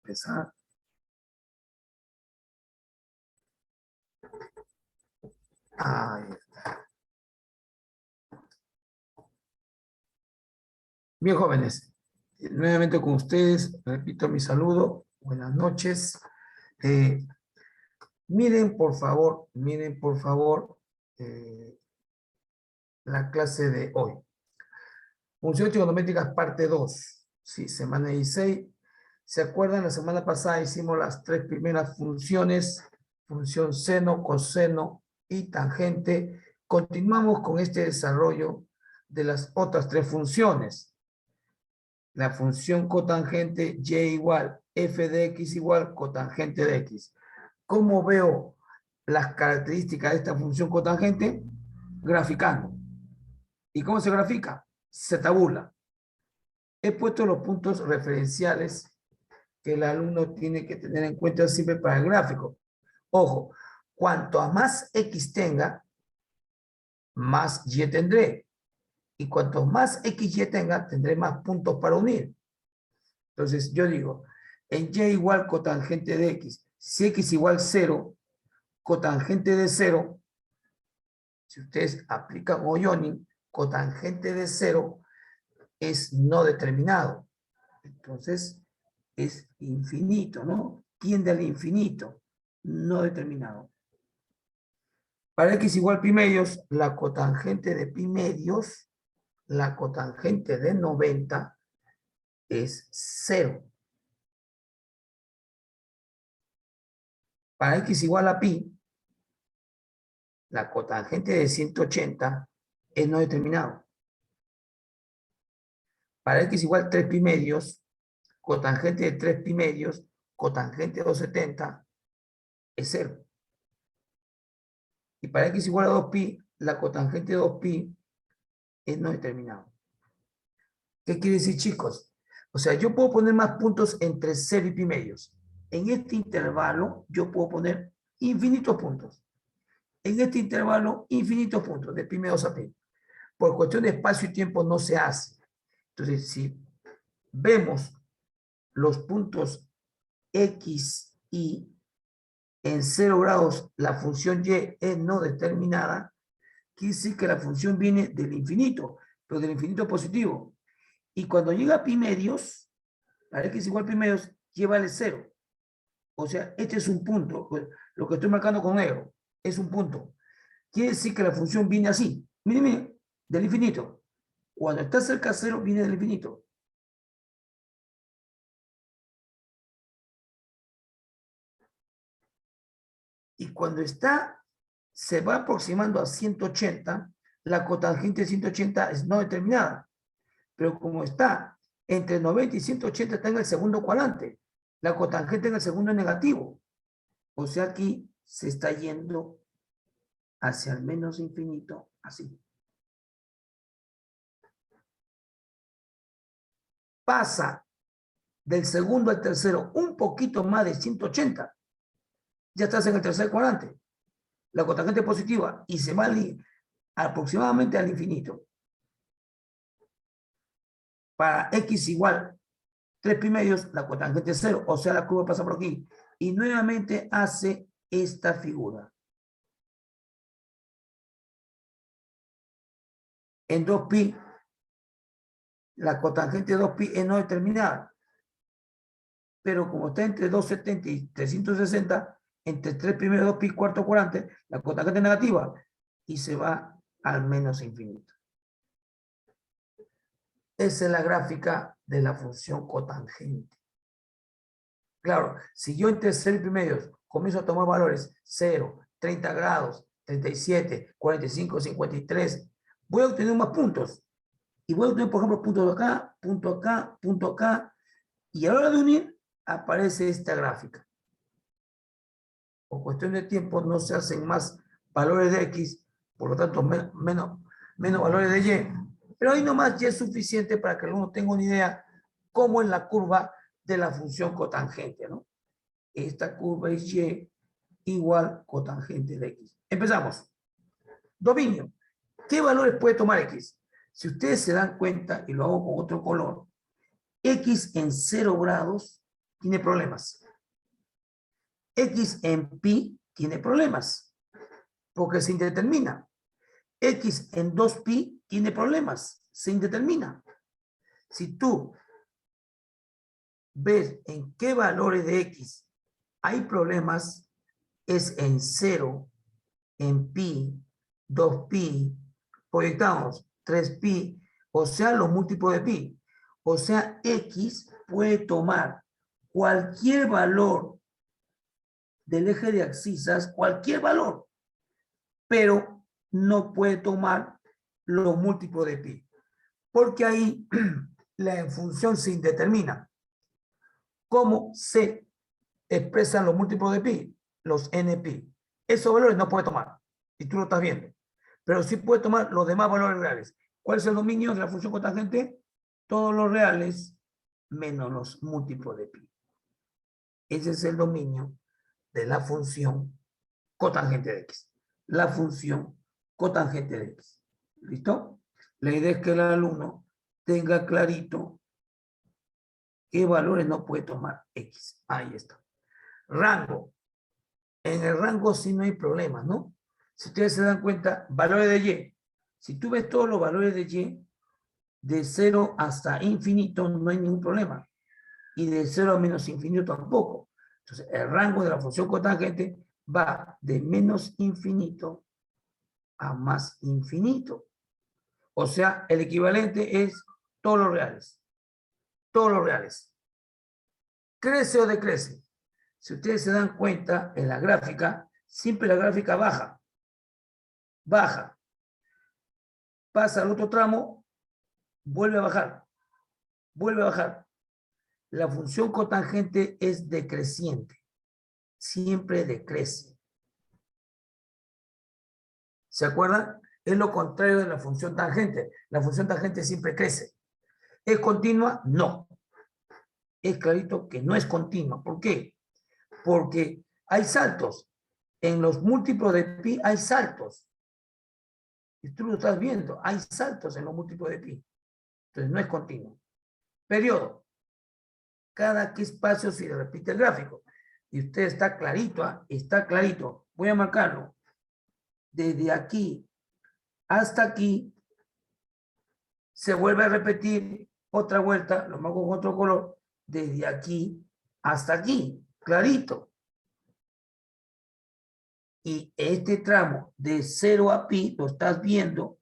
empezar. Ahí está. Bien, jóvenes, nuevamente con ustedes, repito mi saludo, buenas noches. Miren por favor, la clase de hoy. Funciones trigonométricas parte 2, sí, semana 16. ¿Se acuerdan? La semana pasada hicimos las 3 primeras funciones, función seno, coseno y tangente. Continuamos con este desarrollo de las otras 3 funciones. La función cotangente y igual f de x igual cotangente de x. ¿Cómo veo las características de esta función cotangente? Graficando. ¿Y cómo se grafica? Se tabula. He puesto los puntos referenciales que el alumno tiene que tener en cuenta siempre para el gráfico. Ojo, cuanto a más x tenga, más y tendré. Y cuanto más x y tenga, tendré más puntos para unir. Entonces, yo digo, en y igual cotangente de x, si x igual 0, cotangente de 0, si ustedes aplican Oyonin, cotangente de 0 es no determinado. Entonces, es infinito, ¿no? Tiende al infinito, no determinado. Para x igual pi medios, la cotangente de pi medios, la cotangente de 90 es 0. Para x igual a pi, la cotangente de 180 es no determinado. Para x igual 3 pi medios, cotangente de 3 pi medios, cotangente de 270 es 0. Y para x igual a 2 pi, la cotangente de 2 pi es no determinado. ¿Qué quiere decir, chicos? O sea, yo puedo poner más puntos entre 0 y pi medios. En este intervalo, yo puedo poner infinitos puntos. En este intervalo, infinitos puntos, de pi medios a pi. Por cuestión de espacio y tiempo no se hace. Entonces, si vemos los puntos x y en 0 grados la función y es no determinada, quiere decir que la función viene del infinito, pero del infinito positivo. Y cuando llega a pi medios, para x igual a pi medios, y vale 0. O sea, este es un punto. Lo que estoy marcando con negro es un punto. Quiere decir que la función viene así. Miren, miren, del infinito. Cuando está cerca a 0, viene del infinito. Y cuando está, se va aproximando a 180, la cotangente de 180 es no determinada. Pero como está entre 90 y 180, está en el segundo cuadrante. La cotangente en el segundo es negativo. O sea, aquí se está yendo hacia el menos infinito, así. Pasa del segundo al tercero un poquito más de 180. Ya estás en el tercer cuadrante. La cotangente positiva y se va aproximadamente al infinito. Para x igual 3 pi medios, la cotangente es 0, o sea, la curva pasa por aquí. Y nuevamente hace esta figura. En 2pi, la cotangente de 2pi es no determinada. Pero como está entre 270 y 360, entre 3 primeros 2pi cuarto cuadrante, la cotangente es negativa y se va al menos infinito. Esa es la gráfica de la función cotangente. Claro, si yo entre 0 y pi medios comienzo a tomar valores 0, 30 grados, 37, 45, 53, voy a obtener más puntos. Y voy a obtener, por ejemplo, puntos acá, punto acá, punto acá. Y a la hora de unir, aparece esta gráfica. Por cuestión de tiempo no se hacen más valores de X, por lo tanto menos valores de Y. Pero ahí nomás ya es suficiente para que uno tenga una idea cómo es la curva de la función cotangente, ¿no? Esta curva es Y igual cotangente de X. Empezamos. Dominio. ¿Qué valores puede tomar X? Si ustedes se dan cuenta, y lo hago con otro color, X en 0 grados tiene problemas. X en pi tiene problemas, porque se indetermina. X en 2pi tiene problemas, se indetermina. Si tú ves en qué valores de X hay problemas, es en 0, en pi, 2pi, proyectamos 3pi, o sea, los múltiplos de pi. O sea, X puede tomar cualquier valor del eje de abscisas, cualquier valor, pero no puede tomar los múltiplos de pi, porque ahí la función se indetermina. ¿Cómo se expresan los múltiplos de pi? Los npi. Esos valores no puede tomar, y tú lo estás viendo, pero sí puede tomar los demás valores reales. ¿Cuál es el dominio de la función cotangente? Todos los reales menos los múltiplos de pi. Ese es el dominio de la función cotangente de x. La función cotangente de x. ¿Listo? La idea es que el alumno tenga clarito qué valores no puede tomar x. Ahí está. Rango. En el rango sí no hay problema, ¿no? Si ustedes se dan cuenta, valores de y. Si tú ves todos los valores de y, de 0 hasta infinito no hay ningún problema. Y de 0 a menos infinito tampoco. Entonces, el rango de la función cotangente va de menos infinito a más infinito. O sea, el equivalente es todos los reales. Todos los reales. ¿Crece o decrece? Si ustedes se dan cuenta, en la gráfica, siempre la gráfica baja. Baja. Pasa al otro tramo, vuelve a bajar. Vuelve a bajar. La función cotangente es decreciente. Siempre decrece. ¿Se acuerdan? Es lo contrario de la función tangente. La función tangente siempre crece. ¿Es continua? No. Es clarito que no es continua. ¿Por qué? Porque hay saltos. En los múltiplos de pi hay saltos. Y tú lo estás viendo. Hay saltos en los múltiplos de pi. Entonces no es continuo. Periodo. Cada qué espacio se repite el gráfico. Y usted está clarito, ¿eh? Está clarito. Voy a marcarlo. Desde aquí hasta aquí se vuelve a repetir otra vuelta, lo marco con otro color, desde aquí hasta aquí, clarito. Y este tramo de 0 a pi, lo estás viendo,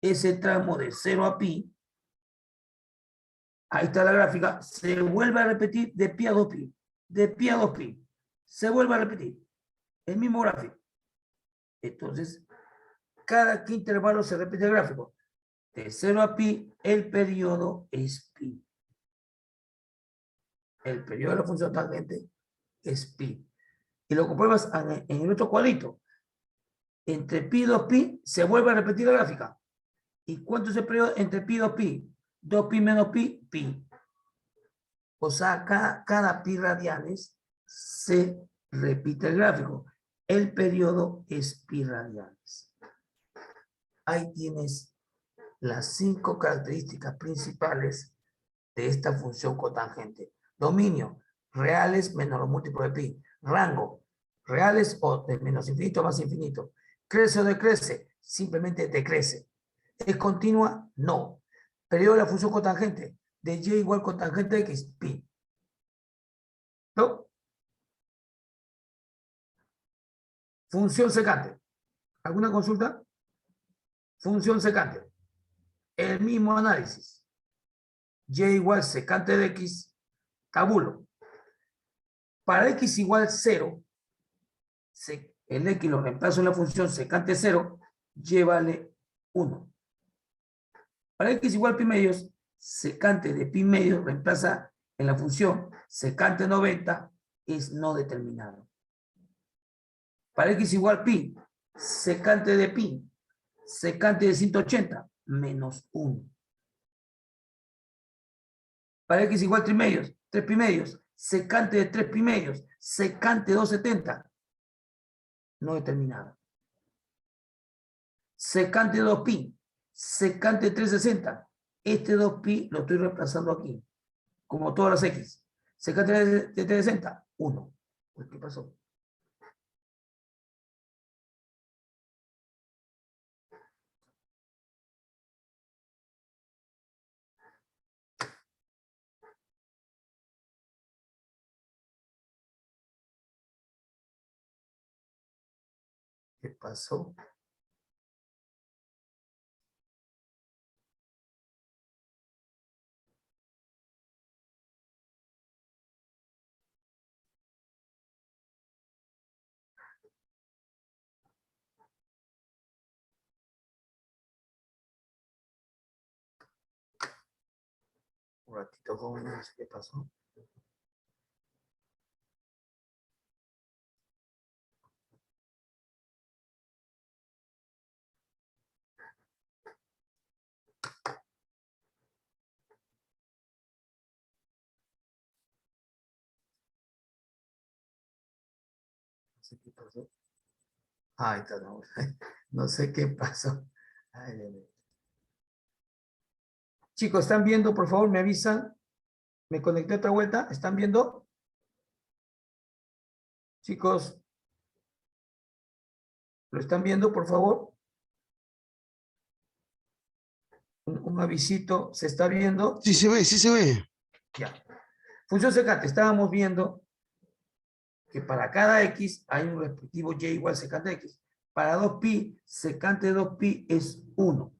ese tramo de 0 a pi, ahí está la gráfica, se vuelve a repetir de pi a 2pi, de pi a 2pi, se vuelve a repetir, el mismo gráfico. Entonces, cada qué intervalo se repite el gráfico. De 0 a pi, el periodo es pi. El periodo de la función tangente es pi. Y lo compruebas en el otro cuadrito. Entre pi y 2pi se vuelve a repetir la gráfica. ¿Y cuánto es el periodo entre pi y 2pi? 2pi menos pi, pi. O sea, cada pi radianes se repite el gráfico. El periodo es pi radianes. Ahí tienes las 5 características principales de esta función cotangente. Dominio, reales menos los múltiplos de pi. Rango, reales o de menos infinito a más infinito. ¿Crece o decrece? Simplemente decrece. ¿Es continua? No. Periodo de la función cotangente, de y igual cotangente de x, pi. ¿No? Función secante. ¿Alguna consulta? Función secante. El mismo análisis. Y igual secante de x, tabulo. Para x igual 0, el x lo reemplazo en la función secante 0, y vale 1. Para x igual pi medios, secante de pi medios reemplaza en la función secante 90, es no determinado. Para x igual pi, secante de pi, secante de 180, menos 1. Para x igual 3 medios, 3 pi medios, secante de 3 pi medios, secante 270, no determinado. Secante de 2pi, secante de 360, Este 2pi lo estoy reemplazando aquí, como todas las x. Secante de 360, 1. Pues, ¿qué pasó? ¿Qué pasó? Un ratito, joven, no sé qué pasó. No sé qué pasó. Ahí está, no, no sé qué pasó. Ay, Dios mío. Chicos, ¿están viendo? Por favor, me avisan. Me conecté otra vuelta. ¿Están viendo? Chicos, ¿lo están viendo, por favor? Un avisito. ¿Se está viendo? Sí se ve, sí se ve. Ya. Función secante. Estábamos viendo que para cada x hay un respectivo y igual secante de x. Para 2pi, secante de 2pi es 1.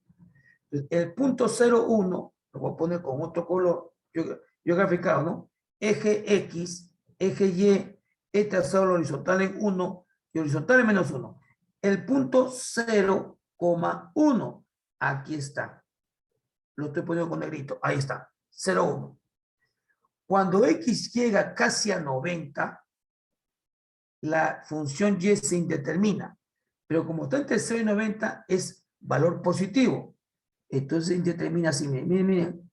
El punto 0,1, lo voy a poner con otro color, yo he graficado, ¿no? Eje X, eje Y, este asado horizontal en 1 y horizontal en menos 1. El punto 0,1, aquí está. Lo estoy poniendo con negrito, ahí está, 0,1. Cuando X llega casi a 90, la función Y se indetermina, pero como está entre 0 y 90 es valor positivo. Entonces indetermina así, miren, miren,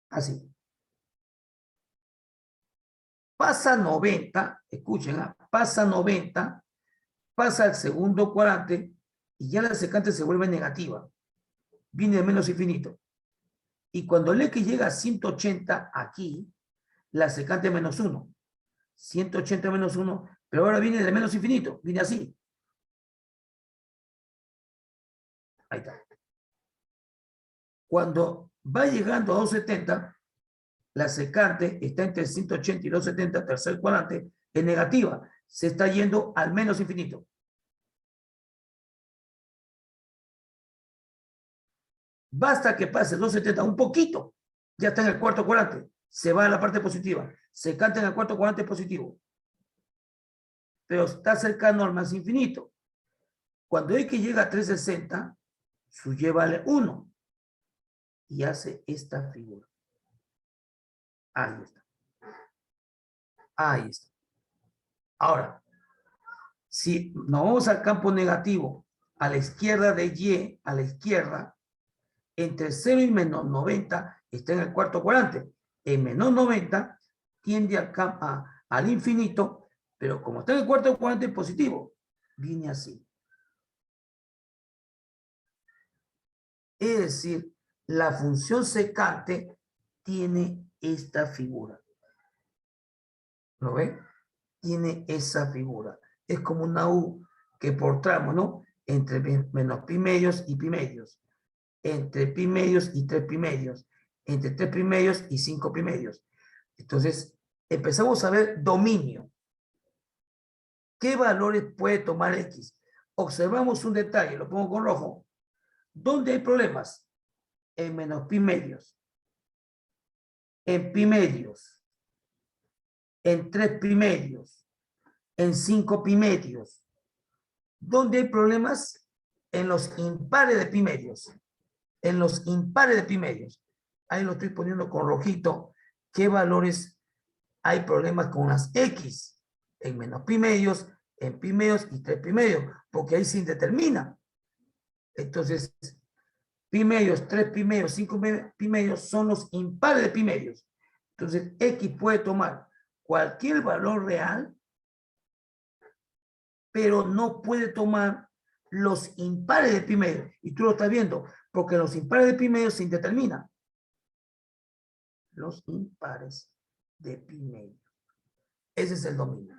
así. Pasa 90, escuchen, pasa 90, pasa al segundo cuadrante y ya la secante se vuelve negativa. Viene de menos infinito. Y cuando el X llega a 180 aquí, la secante es menos 1. 180 menos 1, pero ahora viene de menos infinito, viene así. Ahí está. Cuando va llegando a 270, la secante está entre 180 y 270, tercer cuadrante, es negativa. Se está yendo al menos infinito. Basta que pase 270 un poquito, ya está en el cuarto cuadrante. Se va a la parte positiva. Secante en el cuarto cuadrante positivo. Pero está cercano al más infinito. Cuando X llega a 360, su Y vale 1. Y hace esta figura. Ahí está. Ahí está. Ahora, si nos vamos al campo negativo, a la izquierda de Y, a la izquierda, entre 0 y menos 90 está en el cuarto cuadrante. En menos 90 tiende al infinito, pero como está en el cuarto cuadrante positivo, viene así. Es decir, la función secante tiene esta figura. ¿Lo ven? Tiene esa figura. Es como una U que por tramo, ¿no? Entre menos pi medios y pi medios. Entre pi medios y 3 pi medios. Entre 3 pi medios y 5 pi medios. Entonces, empezamos a ver dominio. ¿Qué valores puede tomar X? Observamos un detalle, lo pongo con rojo. ¿Dónde hay problemas? En menos pi medios. En pi medios. En 3 pi medios. En 5 pi medios. ¿Dónde hay problemas? En los impares de pi medios. En los impares de pi medios. Ahí lo estoy poniendo con rojito. ¿Qué valores hay problemas con las X? En menos pi medios, en pi medios y 3 pi medios, porque ahí se indetermina. Entonces, pi medios, 3 pi medios, 5 pi medios son los impares de pi medios. Entonces, X puede tomar cualquier valor real, pero no puede tomar los impares de pi medios. Y tú lo estás viendo, Porque los impares de pi medio se indeterminan. Los impares de pi medio. Ese es el dominio.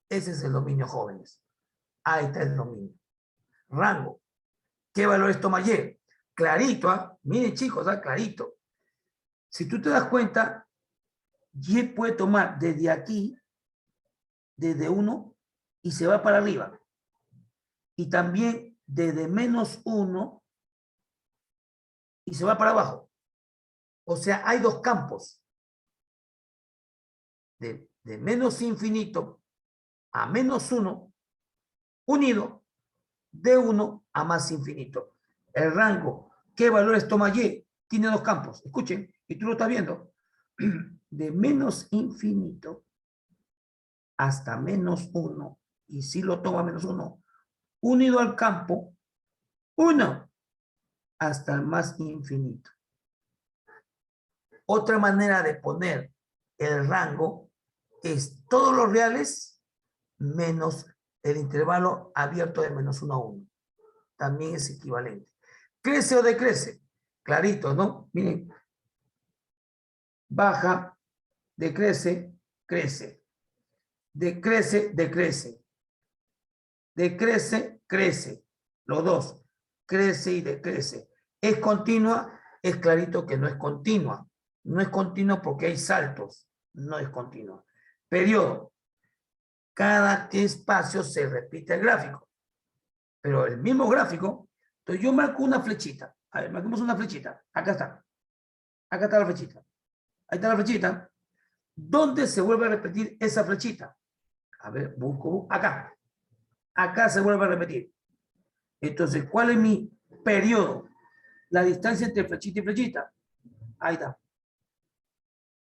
Ese es el dominio, jóvenes. Ahí está el dominio. Rango. ¿Qué valores toma Y? Clarito, ¿ah? Miren, chicos, ¿ah? Clarito. Si tú te das cuenta, Y puede tomar desde aquí, desde 1, y se va para arriba. Y también desde -1 y se va para abajo. O sea, hay dos campos. De menos infinito a -1, unido de 1 a más infinito. El rango, ¿qué valores toma Y? Tiene dos campos. Escuchen, y tú lo estás viendo. De menos infinito hasta -1, y si lo toma -1, unido al campo 1 hasta el más infinito. Otra manera de poner el rango es todos los reales menos el intervalo abierto de -1 a 1. También es equivalente. ¿Crece o decrece? Clarito, ¿no? Miren. Baja, decrece, crece. Decrece, decrece. Decrece, crece. Los dos. Crece y decrece. ¿Es continua? Es clarito que no es continua. No es continua porque hay saltos. No es continua. Periodo. Cada espacio se repite el gráfico. Pero el mismo gráfico, entonces yo marco una flechita. A ver, marquemos una flechita. Acá está. Acá está la flechita. Ahí está la flechita. ¿Dónde se vuelve a repetir esa flechita? A ver, busco acá. Acá se vuelve a repetir. Entonces, ¿cuál es mi periodo? La distancia entre flechita y flechita. Ahí está.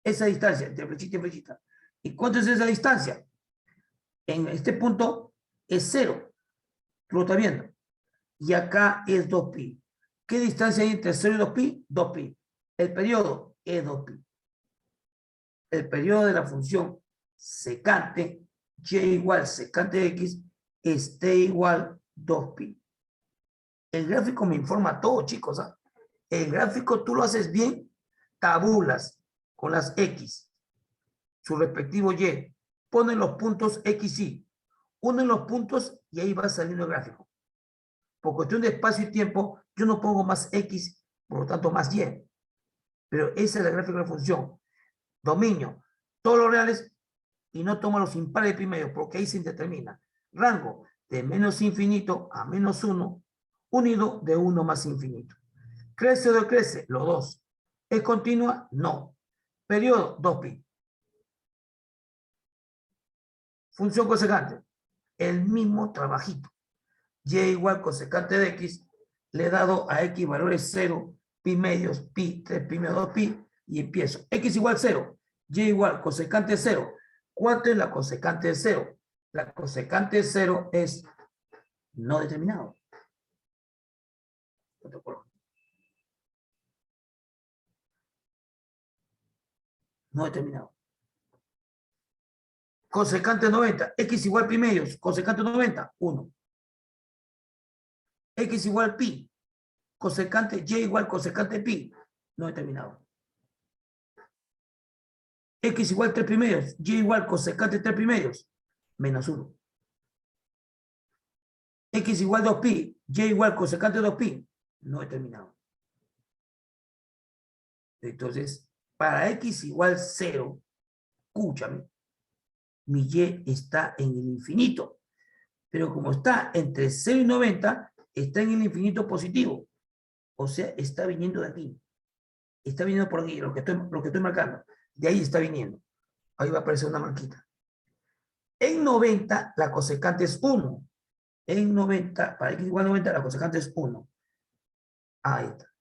Esa distancia entre flechita y flechita. ¿Y cuánto es esa distancia? En este punto es 0. ¿Tú lo estás viendo? Y acá es 2pi. ¿Qué distancia hay entre 0 y 2pi? 2pi. El periodo es 2pi. El periodo de la función secante, y igual secante de x, es t igual 2pi. El gráfico me informa todo, chicos. ¿Ah? El gráfico tú lo haces bien, tabulas con las x, su respectivo y, ponen los puntos x y, unen los puntos y ahí va saliendo el gráfico. Por cuestión de espacio y tiempo, yo no pongo más x, por lo tanto más y. Pero ese es el gráfico de la función. Dominio, todos los reales y no toma los impares de pi medio, porque ahí se determina. Rango, de menos infinito a -1, unido de 1 más infinito. ¿Crece o decrece? Los dos. ¿Es continua? No. Periodo, 2pi. Función cosecante, el mismo trabajito. Y igual cosecante de x, le he dado a x valores 0, pi medios, pi, 3 pi medio 2 pi, y empiezo. X igual 0, y igual cosecante 0. ¿Cuánto es la cosecante de 0? La cosecante de 0 es no determinado. No determinado. Cosecante 90, x igual pi medios, cosecante 90, 1. X igual pi, cosecante y igual cosecante pi, no determinado. X igual 3 pi medios, y igual cosecante 3 pi medios, menos 1. X igual 2pi, y igual cosecante 2pi, no determinado. Entonces, para x igual 0, escúchame, mi y está en el infinito. Pero como está entre 0 y 90, está en el infinito positivo. O sea, está viniendo de aquí. Está viniendo por aquí, lo que estoy marcando. De ahí está viniendo. Ahí va a aparecer una marquita. En 90, la cosecante es 1. En 90, para x igual 90, la cosecante es 1. Ahí está.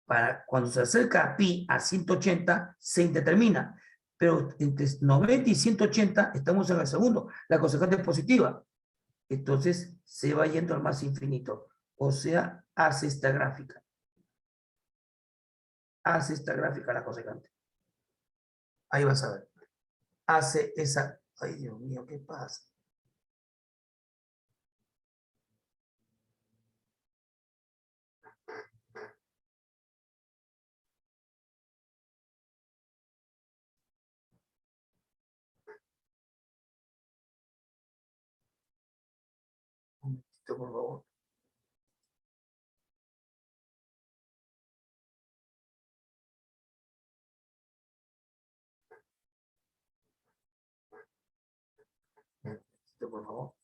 Para cuando se acerca a pi a 180, se indetermina. Pero entre 90 y 180 estamos en el segundo. La cosecante es positiva. Entonces se va yendo al más infinito. O sea, hace esta gráfica. Hace esta gráfica la cosecante. Ahí vas a ver. Hace esa... Ay, Dios mío, ¿qué pasa? Esto, por favor. Esto, por favor.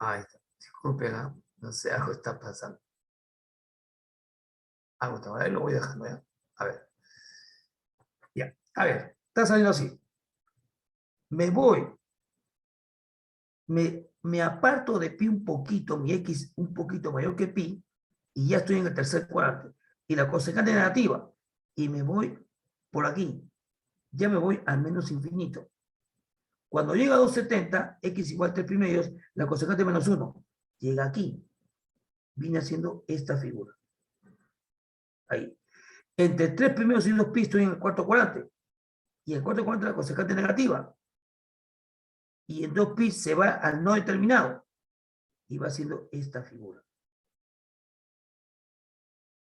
Ahí está. Disculpen, ¿ah? No sé, algo está pasando. Algo está mal. Ahí lo voy dejando ya. A ver. Ya. A ver. Está saliendo así. Me voy. Me aparto de pi un poquito, mi x un poquito mayor que pi, y ya estoy en el tercer cuadrante. Y la cosecante negativa. Y me voy por aquí. Ya me voy al menos infinito. Cuando llega a 270, x igual a 3 primerios, la cosecante menos 1 llega aquí. Viene haciendo esta figura. Ahí. Entre 3 primeros y 2 pi estoy en el cuarto cuadrante. Y el cuarto cuadrante la cosecante negativa. Y en 2 pi se va al no determinado. Y va haciendo esta figura.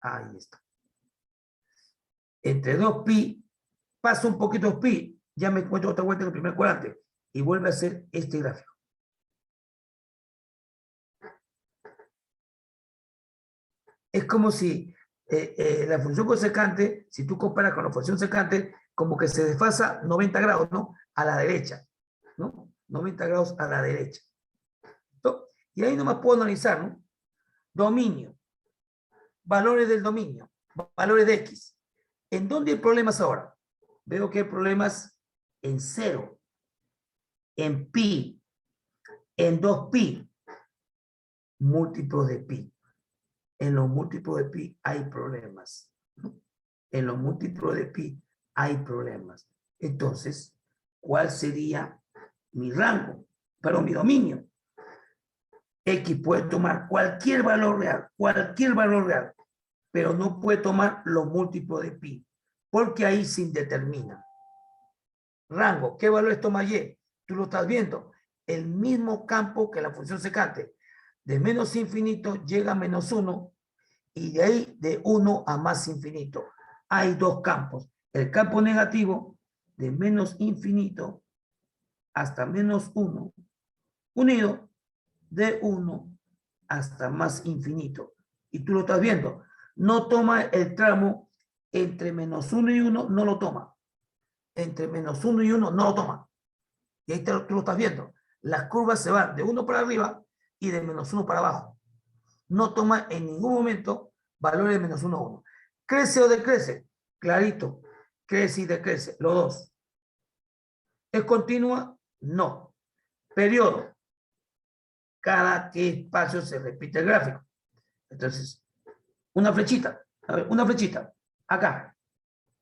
Ahí está. Entre 2 pi, paso un poquito 2 pi, ya me encuentro otra vuelta en el primer cuadrante. Y vuelve a ser este gráfico. Es como si la función cosecante, si tú comparas con la función secante, como que se desfasa 90 grados, ¿no? A la derecha, ¿no? 90 grados a la derecha. ¿No? Y ahí nomás puedo analizar, ¿no? Dominio, valores del dominio, valores de X. ¿En dónde hay problemas ahora? Veo que hay problemas en 0, en pi, en 2 pi, múltiplos de pi. En los múltiplos de pi hay problemas. ¿No? En los múltiplos de pi hay problemas. Entonces, ¿cuál sería mi rango? Perdón, mi dominio. X puede tomar cualquier valor real, pero no puede tomar los múltiplos de pi, porque ahí se indetermina. Rango, ¿qué valores toma Y? Tú lo estás viendo. El mismo campo que la función secante. De menos infinito llega a menos 1 y de ahí de 1 a más infinito. Hay dos campos. El campo negativo de menos infinito hasta menos 1, unido de 1 hasta más infinito. Y tú lo estás viendo. No toma el tramo entre menos 1 y 1, no lo toma. Entre menos 1 y 1 no lo toma. Y ahí tú lo estás viendo. Las curvas se van de 1 para arriba y de menos 1 para abajo. No toma en ningún momento valores de menos 1 a 1. ¿Crece o decrece? Clarito. Crece y decrece, los dos. ¿Es continua? No. Periodo. Cada qué espacio se repite el gráfico. Entonces, una flechita. A ver, una flechita. Acá.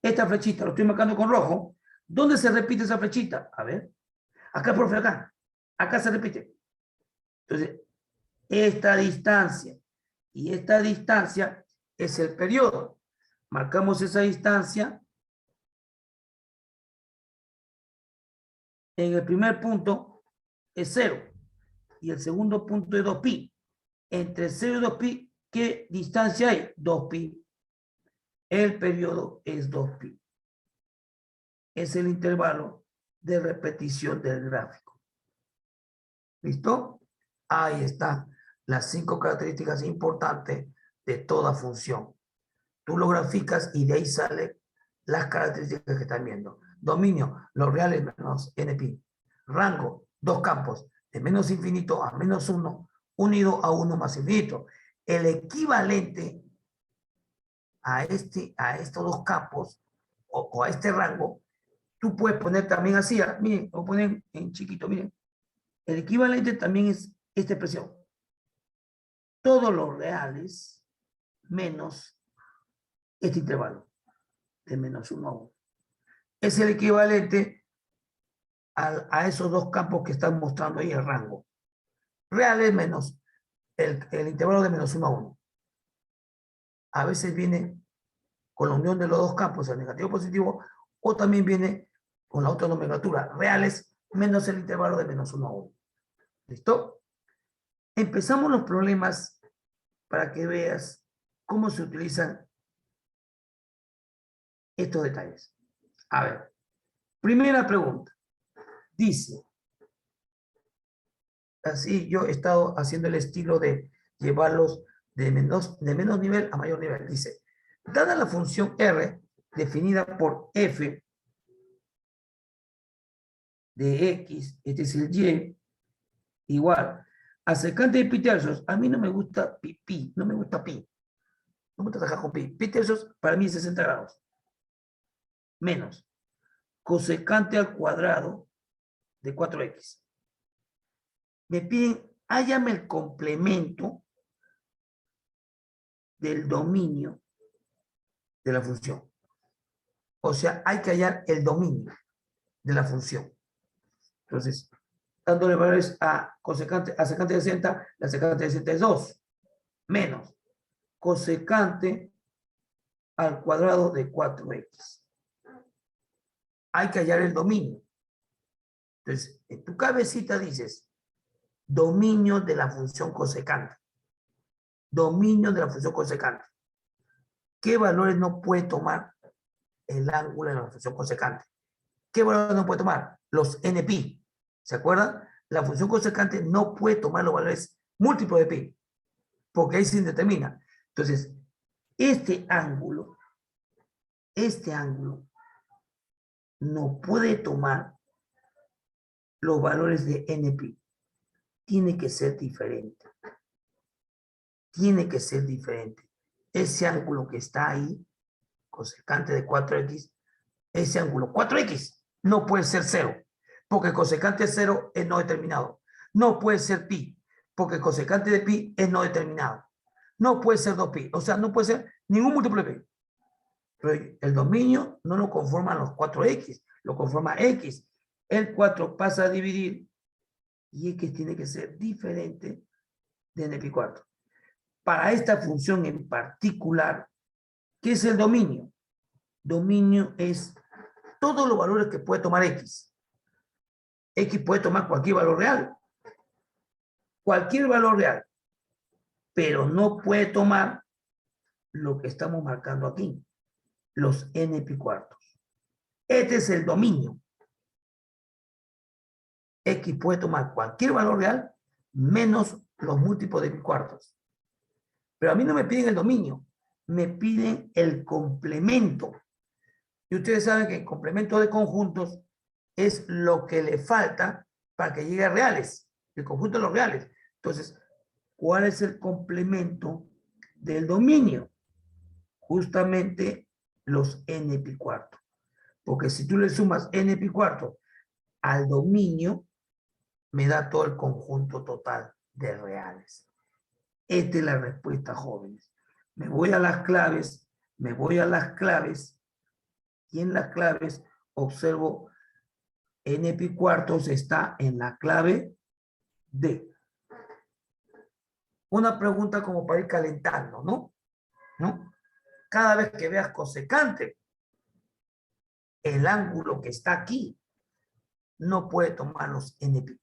Esta flechita lo estoy marcando con rojo. ¿Dónde se repite esa flechita? A ver. Acá, profe, acá. Acá se repite. Entonces, esta distancia y esta distancia es el periodo. Marcamos esa distancia. En el primer punto es 0 y el segundo punto es 2 pi. Entre 0 y 2 pi, ¿qué distancia hay? 2 pi. El periodo es 2 pi. Es el intervalo de repetición del gráfico. ¿Listo? Ahí están las 5 características importantes de toda función. Tú lo graficas y de ahí salen las características que están viendo. Dominio, los reales menos NP. Rango, dos campos, de menos infinito a menos 1, unido a 1 más infinito. El equivalente a estos dos campos o a este rango, tú puedes poner también así, miren, lo ponen en chiquito, miren. El equivalente también es esta expresión. Todos los reales menos este intervalo de menos 1 a 1. Es el equivalente a esos dos campos que están mostrando ahí el rango. Reales menos el intervalo de menos 1 a 1. A veces viene con la unión de los dos campos, el negativo positivo, o también viene con la otra nomenclatura, reales menos el intervalo de menos 1 a 1. ¿Listo? Empezamos los problemas para que veas cómo se utilizan estos detalles. A ver, primera pregunta. Dice, así yo he estado haciendo el estilo de llevarlos de menos nivel a mayor nivel. Dice, dada la función R definida por f de x, este es el y, igual a secante de pi tercios. A mí no me gusta pi, no me gusta pi. No me gusta trabajar con pi. Pi tercios para mí es 60 grados. Menos cosecante al cuadrado de 4x. Me piden, hállame el complemento del dominio de la función. O sea, hay que hallar el dominio de la función. Entonces, dándole valores a secante de 60, la secante de 60 es 2, menos cosecante al cuadrado de 4x. Hay que hallar el dominio. Entonces, en tu cabecita dices, dominio de la función cosecante. Dominio de la función cosecante. ¿Qué valores no puede tomar el ángulo de la función cosecante? ¿Qué valores no puede tomar? Los NP. ¿Se acuerdan? La función cosecante no puede tomar los valores múltiplos de pi, porque ahí se indetermina. Entonces, este ángulo no puede tomar los valores de NP. Tiene que ser diferente. Tiene que ser diferente. Ese ángulo que está ahí, cosecante de 4x, ese ángulo 4x no puede ser 0, porque cosecante de 0 es no determinado. No puede ser pi, porque cosecante de pi es no determinado. No puede ser 2pi, o sea, no puede ser ningún múltiplo de pi. Pero el dominio no lo conforman los 4x, lo conforma x. El 4 pasa a dividir y x tiene que ser diferente de n pi cuarto. Para esta función en particular, ¿qué es el dominio? Dominio es todos los valores que puede tomar x. X puede tomar cualquier valor real. Cualquier valor real. Pero no puede tomar lo que estamos marcando aquí. Los n pi cuartos. Este es el dominio. X puede tomar cualquier valor real menos los múltiplos de pi cuartos. Pero a mí no me piden el dominio. Me piden el complemento. Y ustedes saben que el complemento de conjuntos es lo que le falta para que llegue a reales, el conjunto de los reales. Entonces, ¿cuál es el complemento del dominio? Justamente los n pi cuarto. Porque si tú le sumas n pi cuarto al dominio, me da todo el conjunto total de reales. Esta es la respuesta, jóvenes. Me voy a las claves, y en las claves observo n pi cuartos está en la clave D. Una pregunta como para ir calentando, ¿no? Cada vez que veas cosecante, el ángulo que está aquí no puede tomar los NP,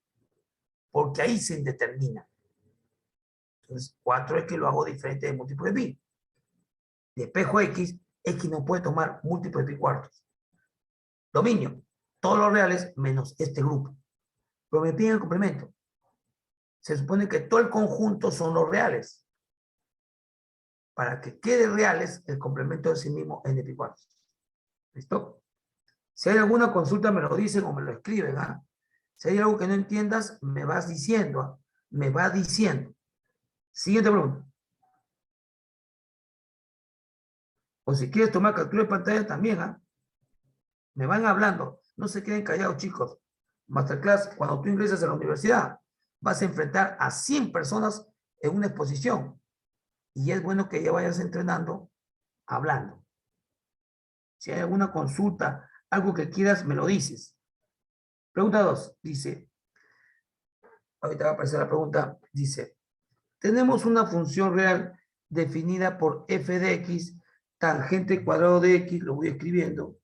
porque ahí se indetermina. Entonces, 4x lo hago diferente de múltiplo de pi. De espejo x, x no puede tomar múltiplo de pi cuartos. Dominio, todos los reales menos este grupo. Pero me piden el complemento. Se supone que todo el conjunto son los reales. Para que quede reales, el complemento de sí mismo n pi cuartos. ¿Listo? Si hay alguna consulta, me lo dicen o me lo escriben. ¿Ah? Si hay algo que no entiendas, me vas diciendo. ¿Ah? Me va diciendo. Siguiente pregunta. O si quieres tomar captura de pantalla también. ¿Ah? Me van hablando. No se queden callados, chicos. Masterclass, cuando tú ingresas a la universidad, vas a enfrentar a 100 personas en una exposición. Y es bueno que ya vayas entrenando hablando. Si hay alguna consulta, algo que quieras, me lo dices. Pregunta 2, dice, ahorita va a aparecer la pregunta, dice, tenemos una función real definida por f de x, tangente cuadrado de x, lo voy escribiendo,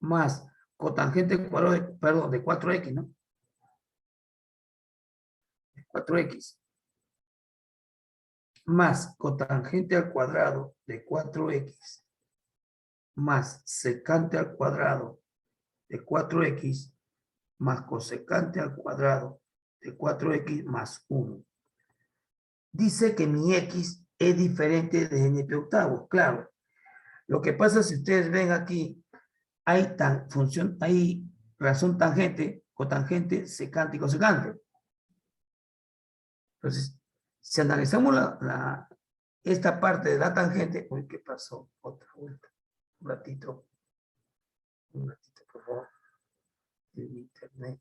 más cotangente al cuadrado de, perdón, de 4x, ¿no? 4x más cotangente al cuadrado de 4x más secante al cuadrado de 4x más cosecante al cuadrado de 4x más 1. Dice que mi x es diferente de n pi octavos. Claro, lo que pasa si ustedes ven aquí, hay razón tangente, cotangente, secante y cosecante. Entonces, si analizamos esta parte de la tangente, uy, ¿qué pasó? Otra vuelta. Un ratito, por favor. El internet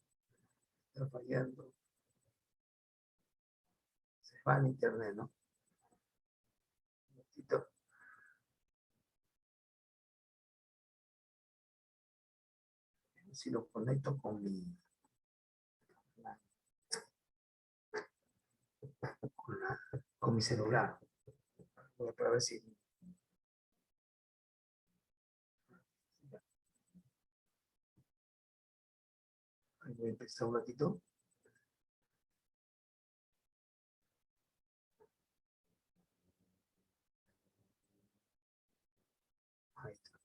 está fallando. Se va el internet, ¿no? Un ratito. Si lo conecto con mi celular. Voy a ver si... Voy a empezar un ratito. Ahí está.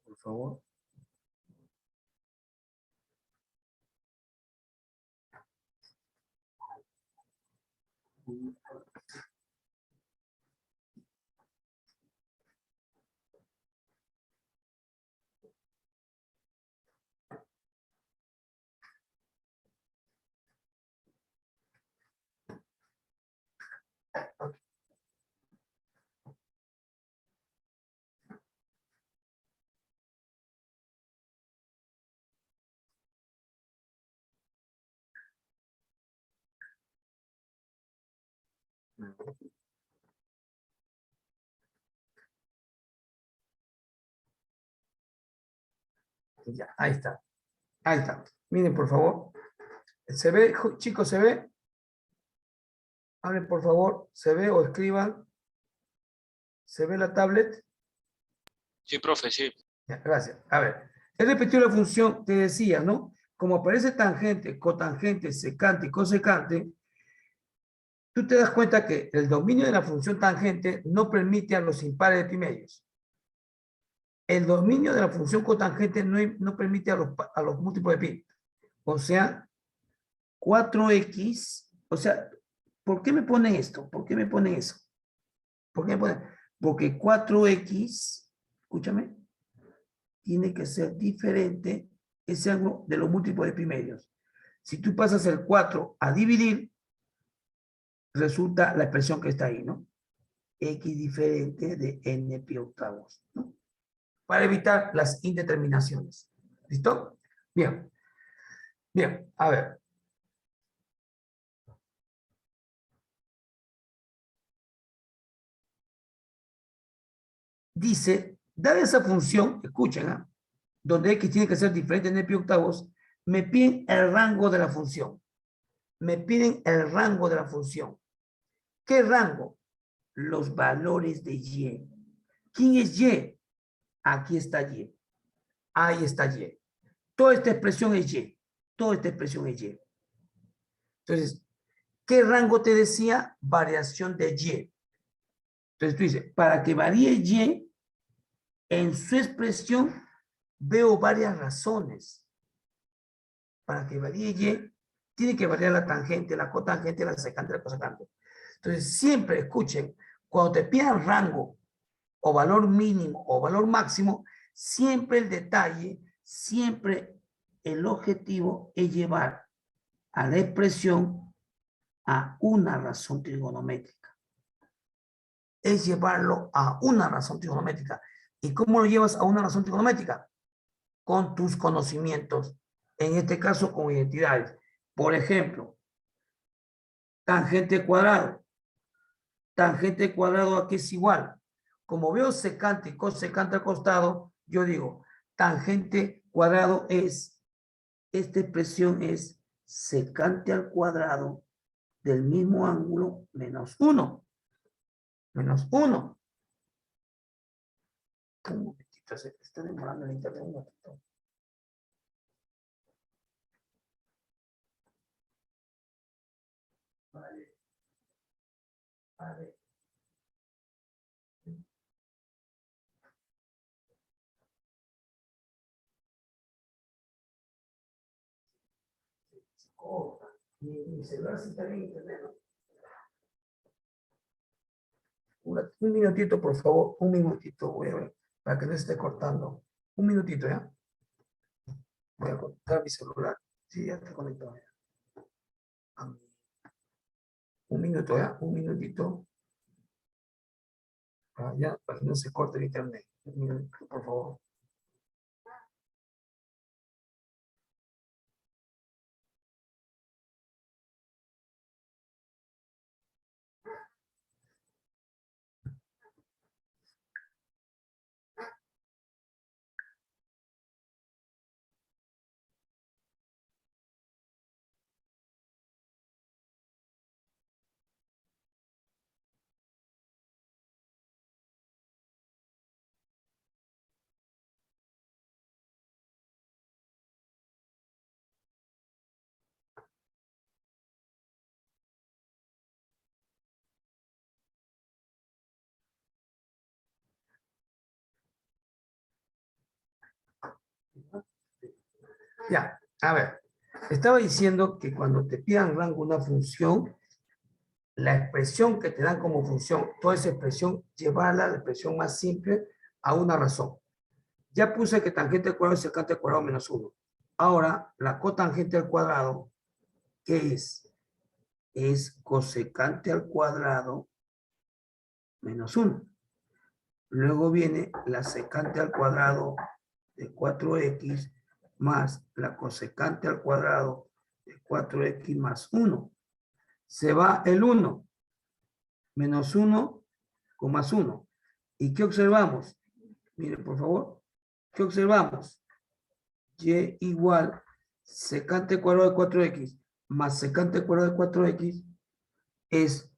Por favor. Ya, ahí está. Ahí está. Miren, por favor. ¿Se ve, chicos, se ve? Hablen, por favor. ¿Se ve o escriban? ¿Se ve la tablet? Sí, profe, sí. Ya, gracias. A ver, he repetido la función, te decía, ¿no? Como aparece tangente, cotangente, secante y cosecante, tú te das cuenta que el dominio de la función tangente no permite a los impares de pi medios. El dominio de la función cotangente no permite a los múltiplos de pi. O sea, 4x, o sea, ¿por qué me pone esto? ¿Por qué me pone eso? ¿Por qué me pone? Porque 4x, escúchame, tiene que ser diferente ese ángulo de los múltiplos de pi medios. Si tú pasas el 4 a dividir, resulta la expresión que está ahí, ¿no? X diferente de n pi octavos, ¿no? Para evitar las indeterminaciones. ¿Listo? Bien. Bien, a ver. Dice, dada esa función, escuchen, ¿eh? Donde x tiene que ser diferente de n pi octavos, me piden el rango de la función. Me piden el rango de la función. ¿Qué rango? Los valores de y. ¿Quién es y? Aquí está y. Ahí está y. Toda esta expresión es y. Toda esta expresión es y. Entonces, ¿qué rango te decía? Variación de y. Entonces tú dices, para que varíe y, en su expresión veo varias razones. Para que varíe y, tiene que variar la tangente, la cotangente, la secante, la cosecante. Entonces, siempre escuchen, cuando te pidan rango o valor mínimo o valor máximo, siempre el detalle, siempre el objetivo es llevar a la expresión a una razón trigonométrica. Es llevarlo a una razón trigonométrica. ¿Y cómo lo llevas a una razón trigonométrica? Con tus conocimientos, en este caso con identidades. Por ejemplo, tangente cuadrado. Tangente cuadrado aquí es igual. Como veo secante y cosecante al costado, yo digo, tangente cuadrado es, esta expresión es secante al cuadrado del mismo ángulo menos 1. Menos 1. Un momentito, se está demorando el internet un momentito. Vale. Vale. Oh, mi celular sí está bien internet, ¿no? Un minutito, por favor, un minutito, voy a ver, para que no se esté cortando. Un minutito, ¿ya? Voy a conectar mi celular. Sí, ya está conectado. Un minuto, ¿ya? Un minutito. Ya, para que no se corte el internet. Un minuto, por favor. Ya, a ver. Estaba diciendo que cuando te pidan rango una función, la expresión que te dan como función, toda esa expresión, llevarla a la expresión más simple a una razón. Ya puse que tangente al cuadrado es secante al cuadrado menos 1. Ahora, la cotangente al cuadrado, ¿qué es? Es cosecante al cuadrado menos 1. Luego viene la secante al cuadrado de 4x más la cosecante al cuadrado de 4x más 1. Se va el 1, menos 1 con más 1. ¿Y qué observamos? Miren, por favor. ¿Qué observamos? Y igual secante cuadrado de 4x más secante cuadrado de 4x es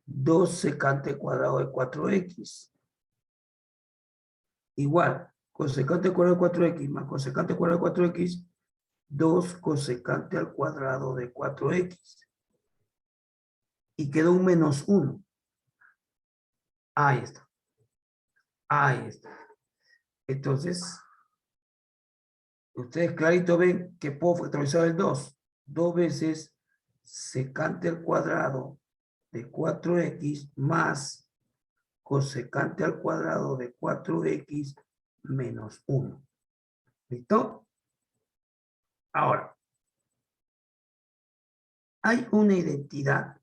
2 secante cuadrado de 4x. Igual, cosecante cuadrado de 4x más cosecante cuadrado de 4x, 2 cosecante al cuadrado de 4x. Y quedó un menos 1. Ahí está. Ahí está. Entonces, ustedes clarito ven que puedo factorizar el 2. 2 veces secante al cuadrado de 4x más cosecante al cuadrado de 4x menos 1. ¿Listo? Ahora, hay una identidad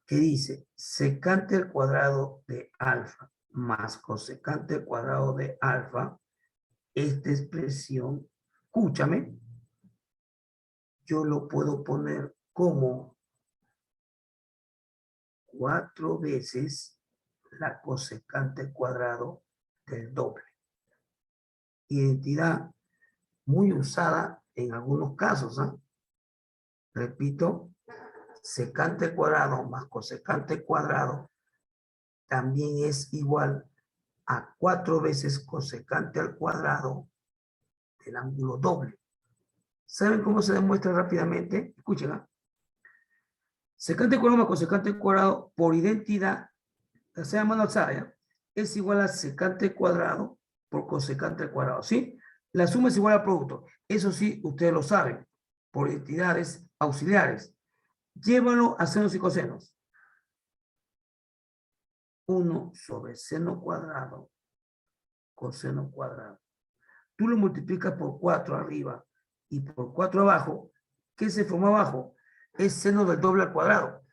que dice secante al cuadrado de alfa más cosecante al cuadrado de alfa. Esta expresión, escúchame, yo lo puedo poner como 4 veces la cosecante al cuadrado del doble. Identidad muy usada en algunos casos, ¿eh? Repito, secante cuadrado más cosecante cuadrado también es igual a 4 veces cosecante al cuadrado del ángulo doble. ¿Saben cómo se demuestra rápidamente? Escuchen, ¿eh? Secante cuadrado más cosecante cuadrado por identidad, ya sea mano alzada, ¿ya? Es igual a secante cuadrado por cosecante cuadrado, ¿sí? La suma es igual al producto. Eso sí, ustedes lo saben, por identidades auxiliares. Llévalo a senos y cosenos. 1 sobre seno cuadrado, coseno cuadrado. Tú lo multiplicas por 4 arriba y por 4 abajo. ¿Qué se forma abajo? Es seno del doble al cuadrado.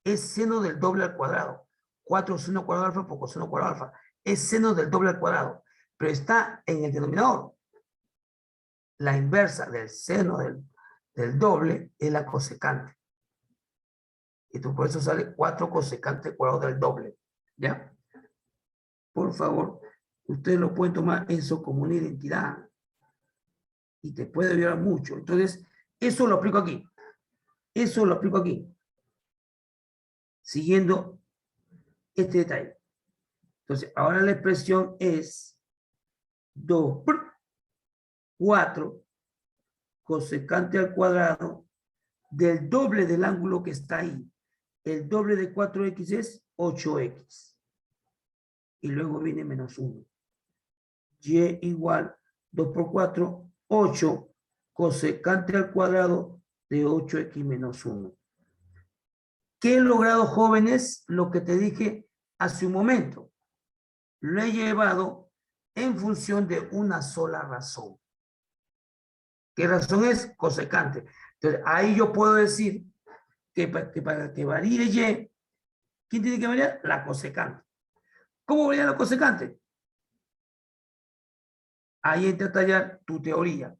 es seno del doble al cuadrado. 4 seno cuadrado alfa por coseno cuadrado alfa. Es seno del doble al cuadrado. Pero está en el denominador. La inversa del seno del doble es la cosecante. Y tú por eso sale 4 cosecante cuadrado del doble. ¿Ya? Por favor, ustedes lo pueden tomar eso como una identidad. Y te puede ayudar mucho. Entonces, eso lo aplico aquí. Eso lo aplico aquí. Siguiendo este detalle. Entonces, ahora la expresión es 2 por 4 cosecante al cuadrado del doble del ángulo que está ahí. El doble de 4x es 8x. Y luego viene menos 1. Y igual 2 por 4, 8 cosecante al cuadrado de 8x menos 1. ¿Qué he logrado, jóvenes? Lo que te dije hace un momento. Lo he llevado en función de una sola razón. ¿Qué razón es? Cosecante. Entonces, ahí yo puedo decir que para que varíe Y, ¿quién tiene que variar? La cosecante. ¿Cómo varía la cosecante? Ahí entra a tallar tu teoría.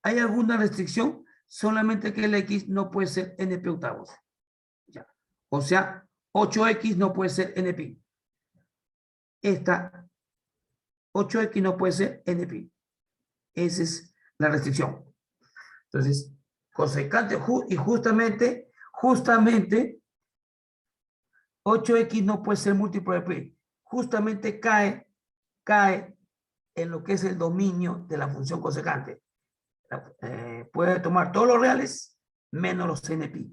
¿Hay alguna restricción? Solamente que el X no puede ser NP octavos. Ya. O sea, 8X no puede ser NP. Esta 8X no puede ser NP. Esa es la restricción. Entonces, cosecante, y justamente 8X no puede ser múltiplo de pi. Justamente cae en lo que es el dominio de la función cosecante. Puede tomar todos los reales menos los NP.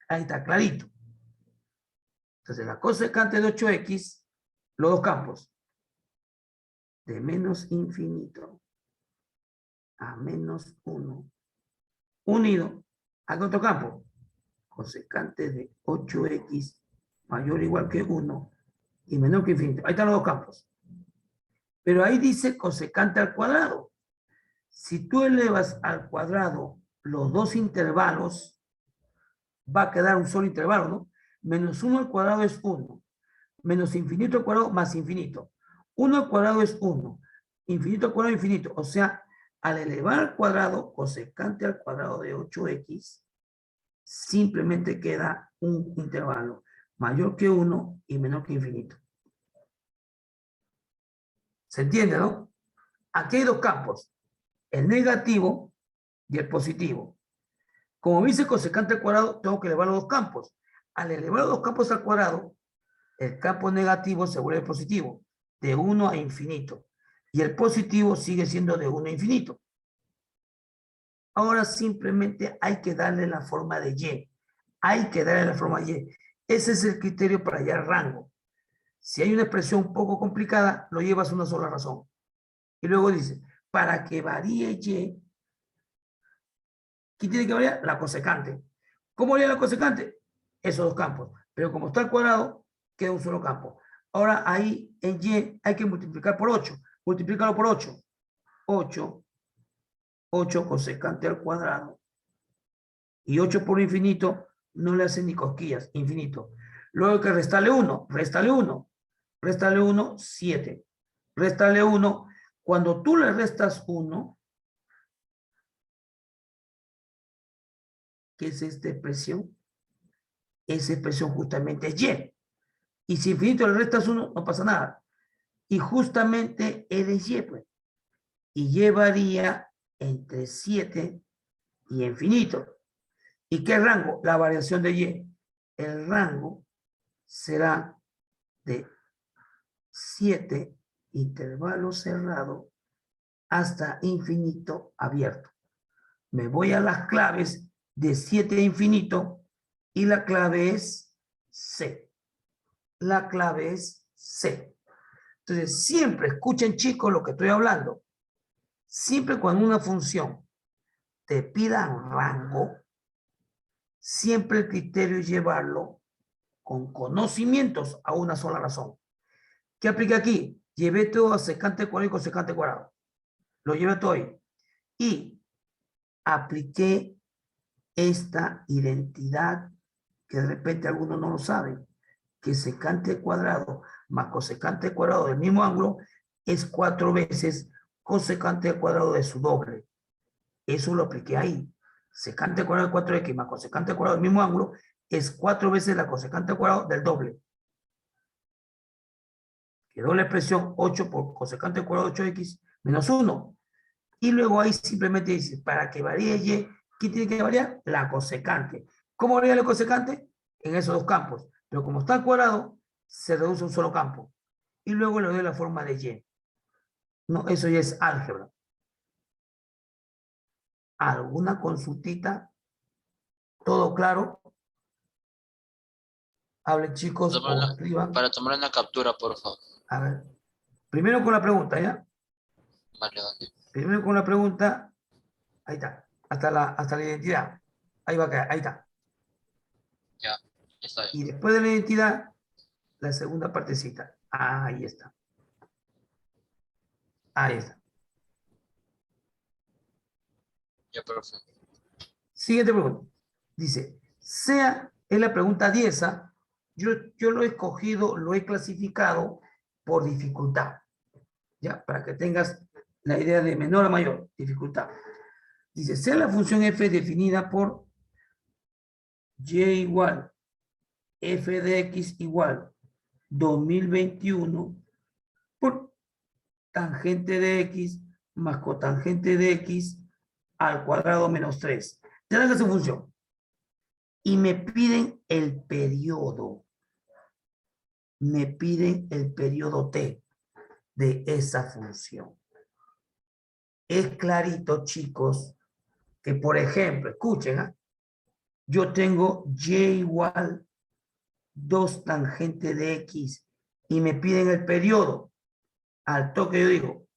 Ahí está, clarito. Entonces, la cosecante de 8X, los dos campos, de menos infinito a menos 1, unido a otro campo, cosecante de 8X mayor o igual que 1 y menor que infinito. Ahí están los dos campos. Pero ahí dice cosecante al cuadrado. Si tú elevas al cuadrado los dos intervalos, va a quedar un solo intervalo, ¿no? Menos 1 al cuadrado es 1. Menos infinito al cuadrado más infinito. 1 al cuadrado es 1. Infinito al cuadrado, infinito. O sea, al elevar al cuadrado, cosecante al cuadrado de 8x, simplemente queda un intervalo mayor que 1 y menor que infinito. ¿Se entiende, no? Aquí hay dos campos, el negativo y el positivo. Como dice cosecante al cuadrado, tengo que elevar los dos campos. Al elevar los dos campos al cuadrado, el campo negativo se vuelve positivo, de 1 a infinito. Y el positivo sigue siendo de 1 a infinito. Ahora simplemente hay que darle la forma de Y. Hay que darle la forma de Y. Ese es el criterio para hallar rango. Si hay una expresión un poco complicada, lo llevas a una sola razón. Y luego dice, para que varíe Y, ¿quién tiene que variar? La cosecante. ¿Cómo varía la cosecante? Esos dos campos. Pero como está al cuadrado, queda un solo campo. Ahora ahí en Y hay que multiplicar por 8. Multiplícalo por 8. 8 cosecante al cuadrado. Y 8 por infinito no le hacen ni cosquillas, infinito. Luego hay que restarle 1. Réstale 1. Réstale 1, 7. Réstale 1. Cuando tú le restas 1, ¿qué es esta expresión? Esa expresión justamente es Y. Y si infinito le restas 1, no pasa nada. Y justamente él es Y, pues. Y Y varía entre 7 y infinito. ¿Y qué rango? La variación de Y. El rango será de 7 intervalo cerrado hasta infinito abierto. Me voy a las claves de 7 a infinito y la clave es C. La clave es C. Entonces, siempre escuchen, chicos, lo que estoy hablando. Siempre cuando una función te pidan rango, siempre el criterio es llevarlo con conocimientos a una sola razón. ¿Qué aplica aquí? Llevé todo a secante cuadrado y cosecante cuadrado. Lo llevé todo ahí. Y apliqué esta identidad que de repente algunos no lo saben, que secante cuadrado más cosecante cuadrado del mismo ángulo es 4 veces cosecante cuadrado de su doble. Eso lo apliqué ahí. Secante cuadrado de 4x más cosecante cuadrado del mismo ángulo es 4 veces la cosecante cuadrado del doble. Quedó la expresión 8 por cosecante cuadrado de 8x menos 1. Y luego ahí simplemente dice, para que varíe y, ¿qué tiene que variar? La cosecante. ¿Cómo varía la cosecante? En esos dos campos. Pero como está al cuadrado, se reduce a un solo campo. Y luego le doy la forma de y. No, eso ya es álgebra. ¿Alguna consultita? ¿Todo claro? Hablen chicos o escriban. Para tomar una captura, por favor. A ver. Primero con la pregunta, ¿ya? Vale, vale. Primero con la pregunta. Ahí está. Hasta la identidad. Ahí va a quedar. Ahí está. Ya, está bien. Y después de la identidad, la segunda partecita. Ahí está. Ahí está. Ya, profe. Siguiente pregunta. Dice, es la pregunta 10. Yo lo he escogido, lo he clasificado por dificultad. Ya, para que tengas la idea de menor a mayor dificultad. Dice, sea la función f definida por y igual f de x igual 2021 por tangente de x más cotangente de x al cuadrado menos 3. Te dan esa función. Y me piden el periodo. Me piden el periodo t de esa función. Es clarito, chicos, que por ejemplo, escuchen, yo tengo y igual 2 tangente de x y me piden el periodo. Al toque yo digo,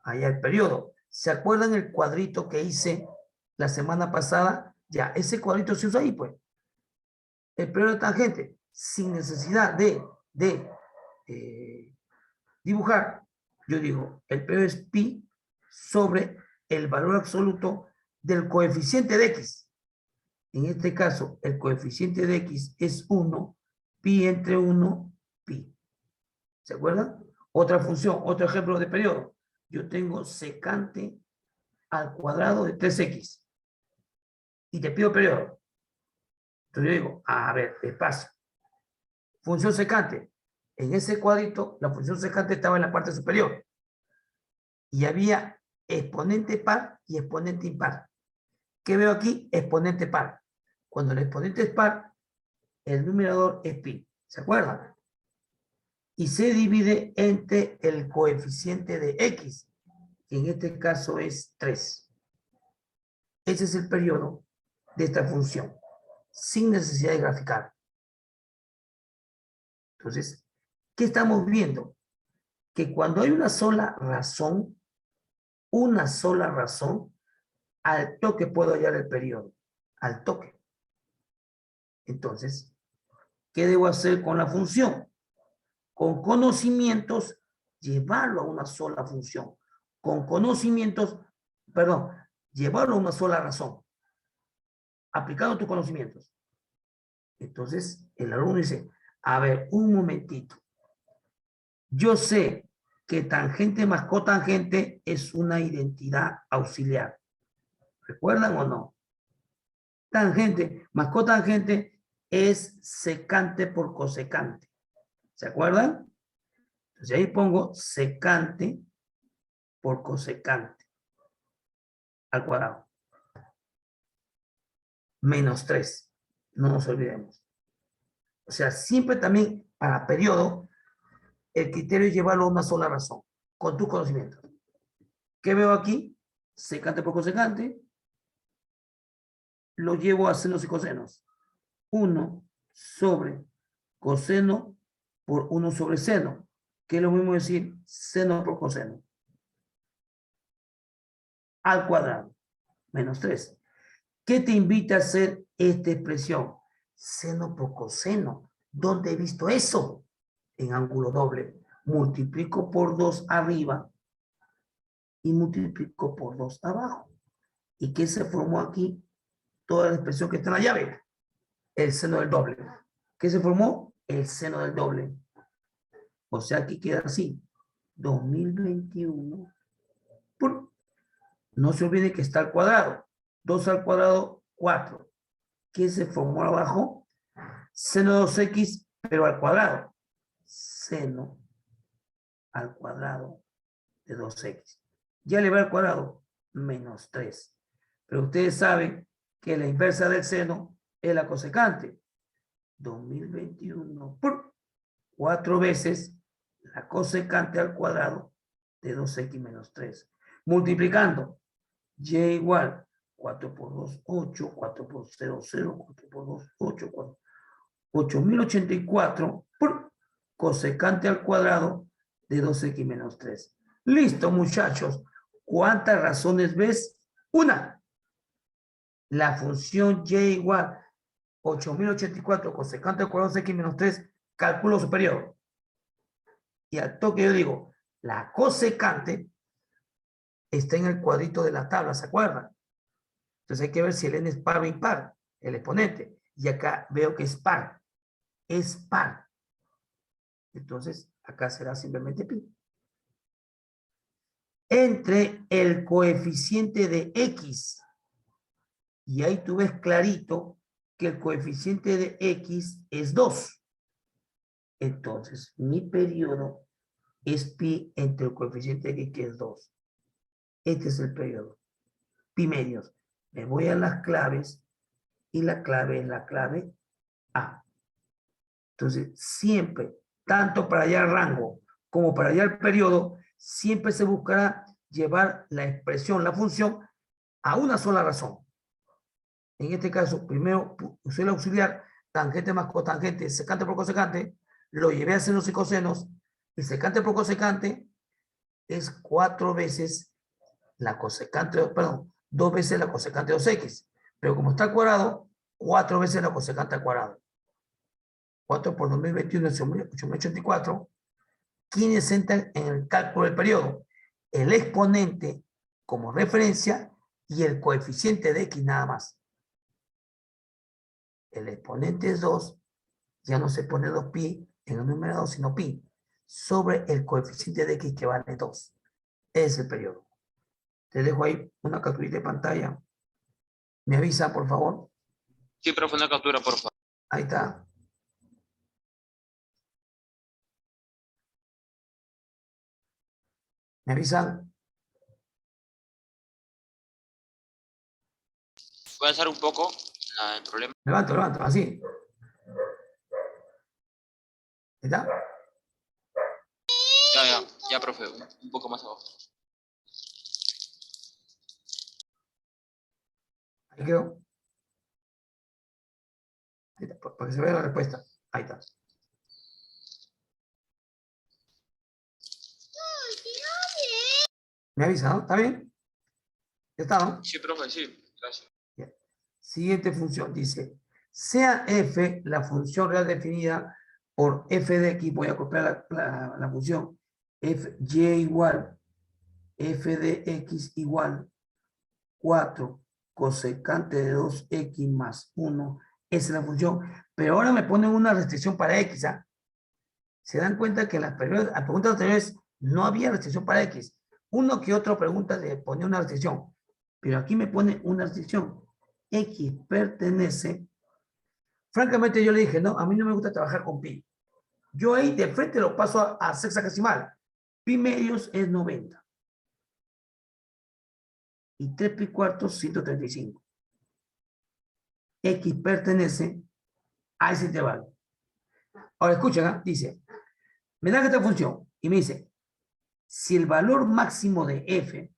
allá el periodo. ¿Se acuerdan el cuadrito que hice la semana pasada? Ya, ese cuadrito se usa ahí, pues. El periodo de tangente, sin necesidad de dibujar, yo digo, el periodo es pi sobre el valor absoluto del coeficiente de x. En este caso, el coeficiente de x es 1, pi entre 1, pi. ¿Se acuerdan? Otra función, otro ejemplo de periodo. Yo tengo secante al cuadrado de 3x. Y te pido periodo. Entonces yo digo, a ver, despacio. Función secante. En ese cuadrito, la función secante estaba en la parte superior. Y había exponente par y exponente impar. ¿Qué veo aquí? Exponente par. Cuando el exponente es par, el numerador es pi. ¿Se acuerdan? Y se divide entre el coeficiente de x, que en este caso es 3. Ese es el periodo de esta función, sin necesidad de graficar. Entonces, ¿qué estamos viendo? Que cuando hay una sola razón, al toque puedo hallar el periodo. Al toque. Entonces, ¿qué debo hacer con la función? Con conocimientos, llevarlo a una sola función. Con conocimientos, perdón, llevarlo a una sola razón. Aplicando tus conocimientos. Entonces, el alumno dice, a ver, un momentito. Yo sé que tangente más cotangente es una identidad auxiliar. ¿Recuerdan o no? Tangente más cotangente es secante por cosecante. ¿Se acuerdan? Entonces ahí pongo secante por cosecante al cuadrado. Menos 3. No nos olvidemos. O sea, siempre también para periodo, el criterio es llevarlo a una sola razón, con tus conocimientos. ¿Qué veo aquí? Secante por cosecante. Lo llevo a senos y cosenos. 1 sobre coseno por 1 sobre seno, que es lo mismo decir seno por coseno. Al cuadrado, menos 3. ¿Qué te invita a hacer esta expresión? Seno por coseno. ¿Dónde he visto eso? En ángulo doble. Multiplico por 2 arriba y multiplico por 2 abajo. ¿Y qué se formó aquí? Toda la expresión que está en la llave. el seno del doble. ¿Qué se formó? El seno del doble. O sea, aquí queda así. 2021. No se olvide que está al cuadrado. 2 al cuadrado, 4. ¿Qué se formó abajo? Seno de 2x, pero al cuadrado. Seno al cuadrado de 2x. Ya le va al cuadrado, menos 3. Pero ustedes saben que la inversa del seno es la cosecante. 2021 por 4 veces la cosecante al cuadrado de 2x menos 3. Multiplicando, y igual 4 por 2, 8, 4 por 0, 0, 4 por 2, 8, 4. 8084 por cosecante al cuadrado de 2x menos 3. Listo, muchachos. ¿Cuántas razones ves? Una. La función y igual 8084 cosecante al cuadrado de x menos 3, cálculo superior. Y al toque yo digo, la cosecante está en el cuadrito de la tabla, ¿se acuerdan? Entonces hay que ver si el n es par o impar, el exponente. Y acá veo que es par. Es par. Entonces, acá será simplemente pi. Entre el coeficiente de x, y ahí tú ves clarito que el coeficiente de x es 2. Entonces, mi periodo es pi entre el coeficiente de x, que es 2. Este es el periodo. Pi medios. Me voy a las claves, y la clave es la clave A. Entonces, siempre, tanto para hallar rango como para hallar periodo, siempre se buscará llevar la expresión, la función, a una sola razón. En este caso, primero usé el auxiliar, tangente más cotangente, secante por cosecante, lo llevé a senos y cosenos, y secante por cosecante es 4 veces la cosecante, perdón, 2 veces la cosecante de 2x, pero como está al cuadrado, 4 veces la cosecante al cuadrado. 4 por 2021 es 8084. ¿Quiénes entran en el cálculo del periodo? El exponente como referencia y el coeficiente de x nada más. El exponente es 2, ya no se pone 2pi en el numerador, sino pi, sobre el coeficiente de x que vale 2. Es el periodo. Te dejo ahí una capturita de pantalla. ¿Me avisa, por favor? Sí, profe, una captura, por favor. Ahí está. ¿Me avisan? Voy a hacer un poco el problema. Levanto, así. ¿Está? Ya, profe, un poco más abajo. Ahí quedó. Ahí está, para que se vea la respuesta. Ahí está. ¿Me avisa, no? ¿Está bien? ¿Ya está, no? Sí, profe, sí, gracias. Bien. Siguiente función, dice, sea f la función real definida por f de x, voy a copiar la función, f, y igual, f de x igual 4 cosecante de 2x más 1, esa es la función, pero ahora me ponen una restricción para x, ¿ah? Se dan cuenta que en las preguntas anteriores no había restricción para x, uno que otro pregunta le pone una restricción, pero aquí me pone una restricción, x pertenece, francamente yo le dije, no, a mí no me gusta trabajar con pi, yo ahí de frente lo paso a sexagesimal, pi medios es 90, y 3 pi cuartos 135, x pertenece a ese intervalo. Ahora escuchen, ¿eh? Dice, me da esta función, y me dice, si el valor máximo de f,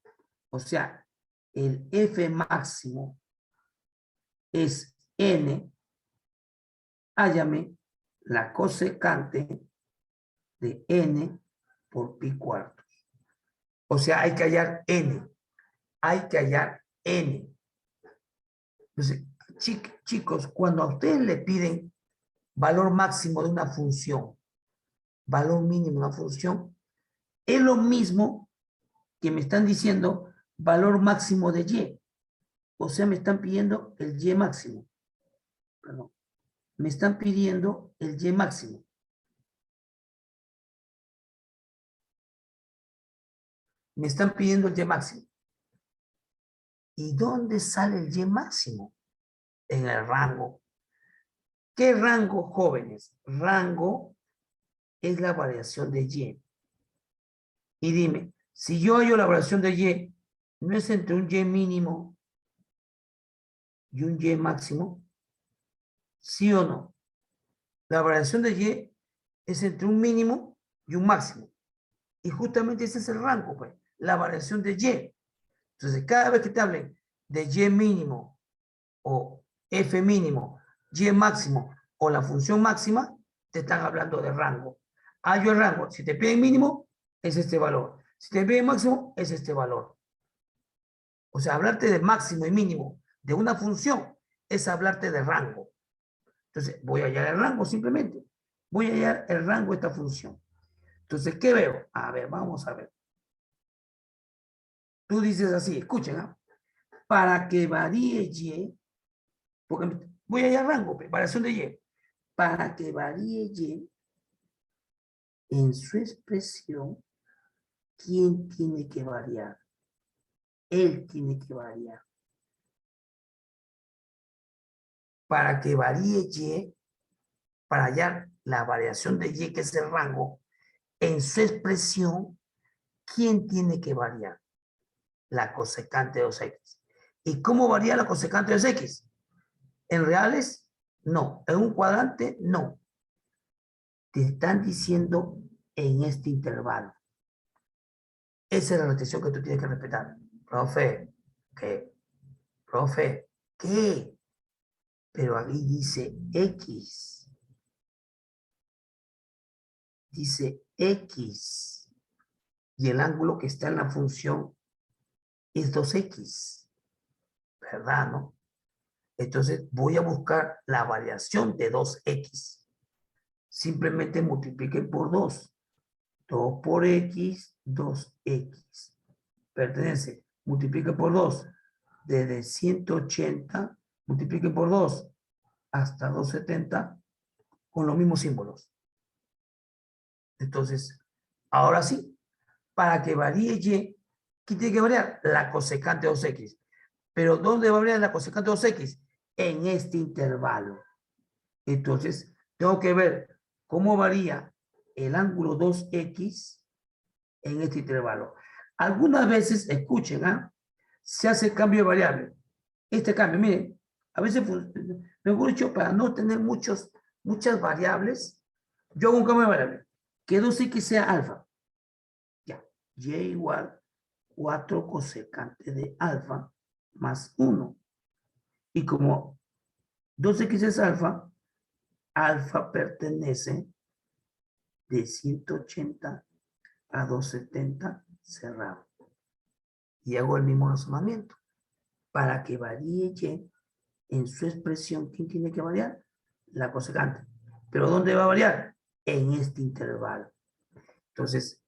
o sea, el f máximo es n, hállame la cosecante de n por pi cuartos. O sea, hay que hallar n. Hay que hallar n. Entonces, chicos, cuando a ustedes le piden valor máximo de una función, valor mínimo de una función, es lo mismo que me están diciendo valor máximo de y. O sea, me están pidiendo el y máximo. Perdón. me están pidiendo el Y máximo. Me están pidiendo el Y máximo. ¿Y dónde sale el Y máximo? En el rango. ¿Qué rango, jóvenes? Rango es la variación de Y. Y dime, si yo hallo la variación de Y, ¿no es entre un Y mínimo y un Y máximo? ¿Sí o no? La variación de Y es entre un mínimo y un máximo. Y justamente ese es el rango, pues, la variación de Y. Entonces, cada vez que te hablen de Y mínimo o F mínimo, Y máximo o la función máxima, te están hablando de rango. Hallo el rango. Si te piden mínimo, es este valor. Si te piden máximo, es este valor. O sea, hablarte de máximo y mínimo de una función es hablarte de rango. Entonces, voy a hallar el rango simplemente. Voy a hallar el rango de esta función. Entonces, ¿qué veo? A ver, vamos a ver. Tú dices así, escuchen, ¿ah? Para que varíe Y, porque voy a hallar rango, variación de Y. Para que varíe Y en su expresión, ¿quién tiene que variar? Él tiene que variar. Para que varíe Y, para hallar la variación de Y, que es el rango, en su expresión, ¿quién tiene que variar? La cosecante de 2x. ¿Y cómo varía la cosecante de 2x? ¿En reales? No. ¿En un cuadrante? No. Te están diciendo en este intervalo. Esa es la notación que tú tienes que respetar. Profe, ¿qué? Profe, ¿qué? Pero aquí dice X. Dice X. Y el ángulo que está en la función es 2x. ¿Verdad, no? Entonces voy a buscar la variación de 2x. Simplemente multipliquen por 2. 2 por x, 2x. Pertenece, multiplique por 2. Desde 180, multiplique por 2 hasta 270 con los mismos símbolos. Entonces, ahora sí, para que varíe y, ¿qué tiene que variar? La cosecante de 2x. ¿Pero dónde va a variar la cosecante de 2x? En este intervalo. Entonces, tengo que ver cómo varía el ángulo 2x en este intervalo. Algunas veces, escuchen, ¿ah? Se hace cambio de variable. Este cambio, miren, a veces, mejor dicho, para no tener muchas variables, yo hago un cambio de variable. Que 2x sea alfa. Ya, y igual 4 cosecante de alfa más 1. Y como 2x es alfa, alfa pertenece de 180 a 270 cerrado. Y hago el mismo razonamiento. Para que varíe y en su expresión, ¿quién tiene que variar? La cosecante. ¿Pero dónde va a variar? En este intervalo. Entonces,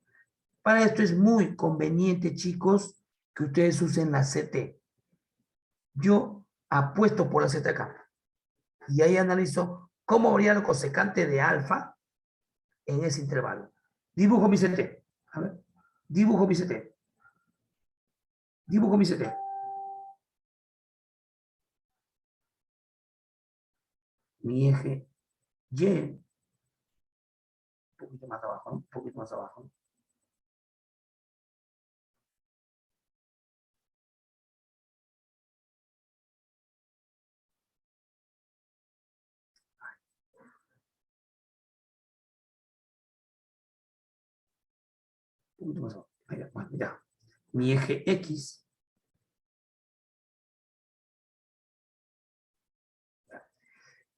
para esto es muy conveniente, chicos, que ustedes usen la CT. Yo apuesto por la CT acá. Y ahí analizo cómo varía la cosecante de alfa en ese intervalo. Dibujo mi CT. A ver, dibujo mi CT. Dibujo mi CT. Mi eje Y, un poquito más abajo, ¿no? Un poquito más abajo, ¿no? Un poquito más abajo. Mira, bueno, mira. Mi eje X.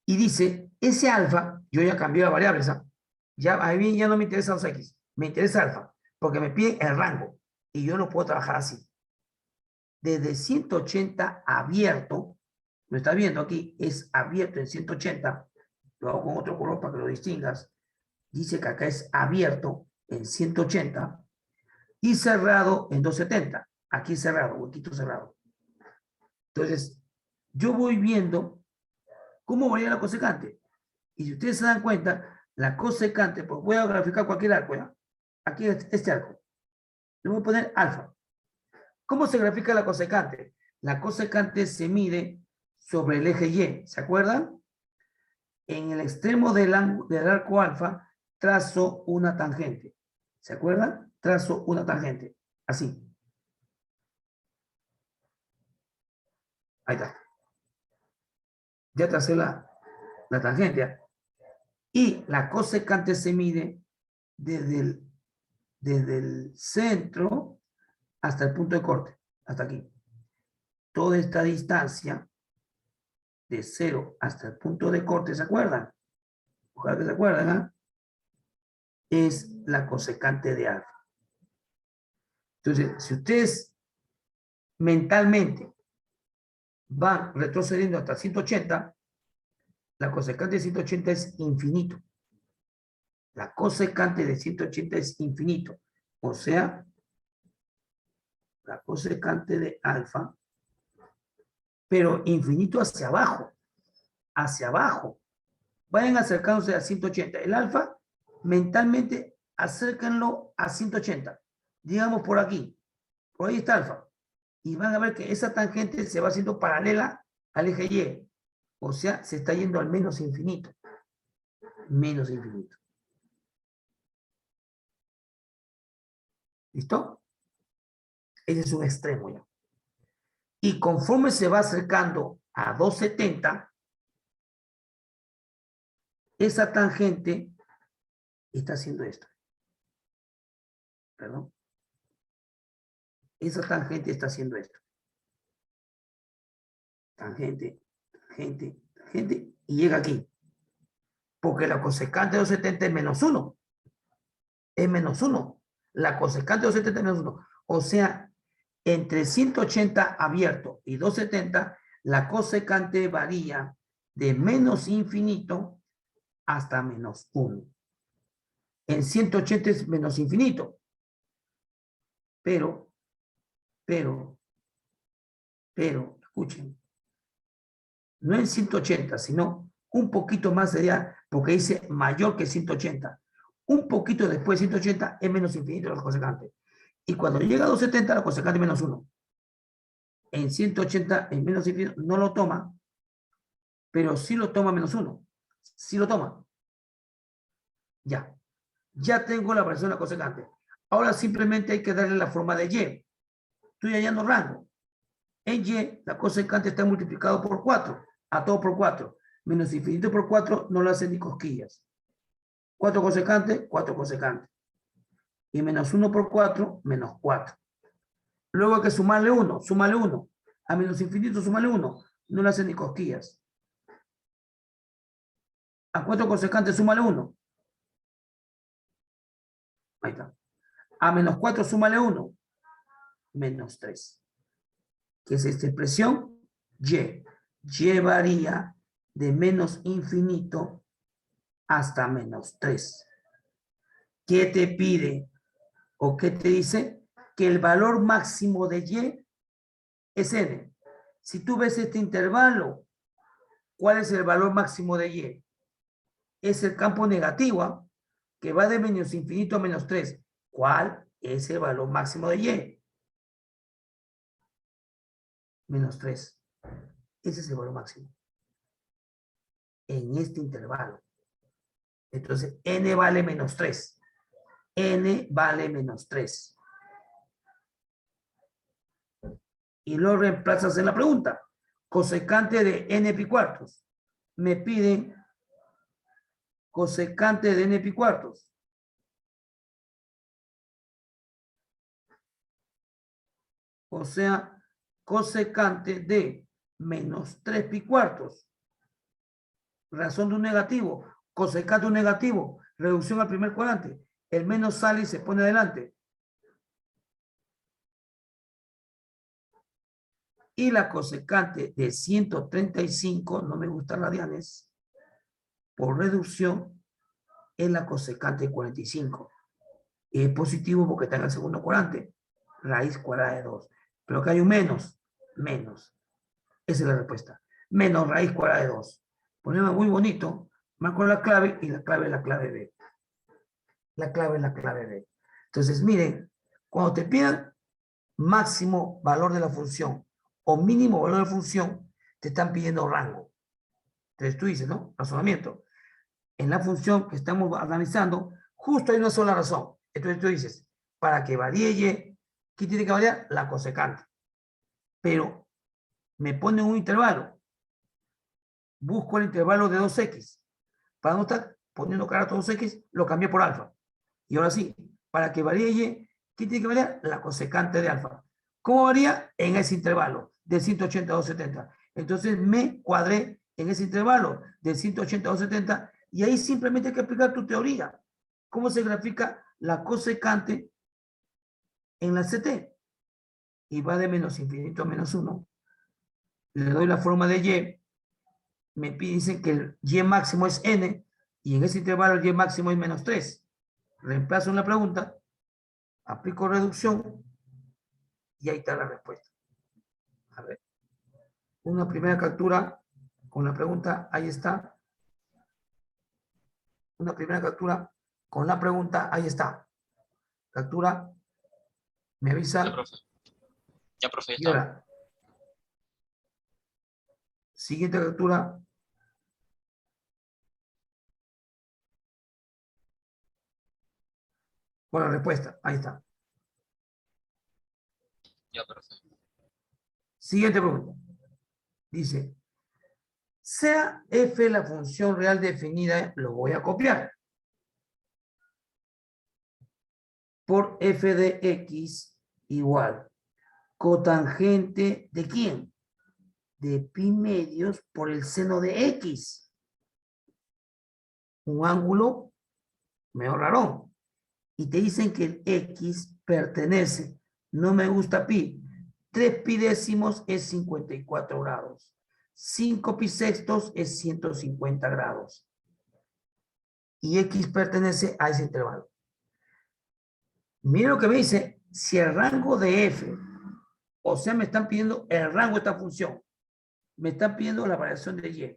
Y dice, ese alfa, yo ya cambié la variable, ¿sabes? Ya, a mí ya no me interesa los X, me interesa alfa, porque me piden el rango, y yo no puedo trabajar así. Desde 180 abierto, lo está viendo aquí, es abierto en 180, lo hago con otro color para que lo distingas, dice que acá es abierto en 180 y cerrado en 270, aquí cerrado, huequito cerrado. Entonces, yo voy viendo cómo varía la cosecante. Y si ustedes se dan cuenta, la cosecante, pues voy a graficar cualquier arco, ¿ya? Aquí este arco. Le voy a poner alfa. ¿Cómo se grafica la cosecante? La cosecante se mide sobre el eje Y, ¿se acuerdan? En el extremo del arco alfa trazo una tangente. ¿Se acuerdan? Trazo una tangente. Así. Ahí está. Ya tracé la tangente. Y la cosecante se mide desde el centro hasta el punto de corte. Hasta aquí. Toda esta distancia de 0 hasta el punto de corte, ¿se acuerdan? Ojalá que se acuerdan, ¿eh? Es la cosecante de alfa. Entonces, si ustedes mentalmente van retrocediendo hasta 180, la cosecante de 180 es infinito. La cosecante de 180 es infinito. O sea, la cosecante de alfa, pero infinito hacia abajo. Hacia abajo. Vayan acercándose a 180. El alfa, mentalmente, acérquenlo a 180. Digamos por aquí. Por ahí está alfa. Y van a ver que esa tangente se va haciendo paralela al eje Y. O sea, se está yendo al menos infinito. Menos infinito. ¿Listo? Ese es un extremo ya. Y conforme se va acercando a 270, esa tangente está haciendo esto. Perdón. Esa tangente está haciendo esto. Tangente, tangente, tangente, y llega aquí. Porque la cosecante de 270 es menos 1. Es menos 1. La cosecante de 270 es menos 1. O sea, entre 180 abierto y 270, la cosecante varía de menos infinito hasta menos 1. En 180 es menos infinito. Pero, escuchen, no en 180, sino un poquito más sería, porque dice mayor que 180. Un poquito después de 180 es menos infinito la cosecante. Y cuando llega a 270, la cosecante es menos 1. En 180 es menos infinito, no lo toma, pero sí lo toma menos 1. Sí lo toma. Ya. Ya tengo la variación de la cosecante. Ahora simplemente hay que darle la forma de Y. Estoy hallando rango. En Y, la cosecante está multiplicado por 4. A todo por 4. Menos infinito por 4 no lo hacen ni cosquillas. 4 cosecante, 4 cosecante. Y menos 1 por 4, menos 4. Luego hay que sumarle 1. Súmale 1. A menos infinito, súmale 1. No le hacen ni cosquillas. A 4 cosecante, súmale 1. Ahí está. A menos 4, súmale 1. Menos 3. ¿Qué es esta expresión? Y. Y varía de menos infinito hasta menos 3. ¿Qué te pide o qué te dice? Que el valor máximo de Y es n. Si tú ves este intervalo, ¿cuál es el valor máximo de Y? Es el campo negativo, que va de menos infinito a menos 3. ¿Cuál es el valor máximo de Y? Menos 3. Ese es el valor máximo. En este intervalo. Entonces, n vale menos 3. N vale menos 3. Y lo reemplazas en la pregunta. Cosecante de n pi cuartos. Me piden cosecante de n pi cuartos. O sea, cosecante de menos 3 pi cuartos. Razón de un negativo. Cosecante de un negativo. Reducción al primer cuadrante. El menos sale y se pone adelante. Y la cosecante de 135, no me gustan radianes, por reducción, es la cosecante de 45. Y es positivo porque está en el segundo cuadrante. Raíz cuadrada de 2. Pero que hay un menos. Menos. Esa es la respuesta. Menos raíz cuadrada de 2. Ponemos muy bonito. Marco la clave y la clave es la clave B. La clave es la clave B. Entonces, miren, cuando te pidan máximo valor de la función o mínimo valor de la función, te están pidiendo rango. Entonces tú dices, ¿no? Razonamiento. En la función que estamos analizando, justo hay una sola razón. Entonces tú dices, para que varíe Y, ¿qué tiene que variar? La cosecante. Pero me pone un intervalo. Busco el intervalo de 2x. Para no estar poniendo cara a 2x, lo cambié por alfa. Y ahora sí, para que varíe Y, ¿qué tiene que variar? La cosecante de alfa. ¿Cómo varía? En ese intervalo, de 180 a 270. Entonces me cuadré en ese intervalo de 180 a 270 y ahí simplemente hay que aplicar tu teoría. ¿Cómo se grafica la cosecante en la CT? Y va de menos infinito a menos 1. Le doy la forma de Y. Me dicen que el Y máximo es N y en ese intervalo el Y máximo es menos 3. Reemplazo en la pregunta, aplico reducción y ahí está la respuesta. A ver, una primera captura con la pregunta, ahí está. Una primera captura con la pregunta, ahí está. Captura, me Ya, avisa. profe. Ya, profe, ya Y está. ahora, siguiente captura. Con la respuesta, ahí está. Ya, profe. Siguiente pregunta. Dice, sea f la función real definida, lo voy a copiar, por f de x igual cotangente de ¿quién? De pi medios por el seno de x. Un ángulo medio rarón. Y te dicen que el x pertenece, no me gusta pi, 3 pi décimos es 54 grados. 5 pi sextos es 150 grados. Y x pertenece a ese intervalo. Mira lo que me dice, si el rango de f, o sea, me están pidiendo el rango de esta función, me están pidiendo la variación de y.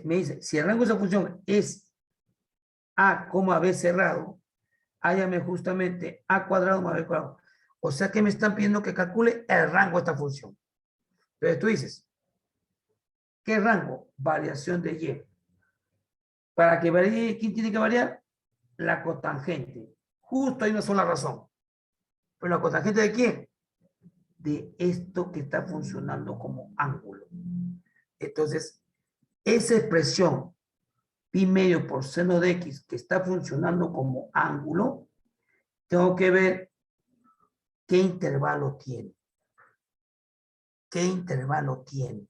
Me dice, si el rango de esa función es a, b cerrado, hállame justamente a cuadrado más b cuadrado. O sea que me están pidiendo que calcule el rango de esta función. Entonces tú dices, ¿qué rango? Variación de y. Para que varíe, ¿quién tiene que variar? La cotangente. Justo hay una sola razón. ¿Pero la cotangente de quién? De esto que está funcionando como ángulo. Entonces, esa expresión pi medio por seno de x que está funcionando como ángulo, tengo que ver qué intervalo tiene. ¿Qué intervalo tiene?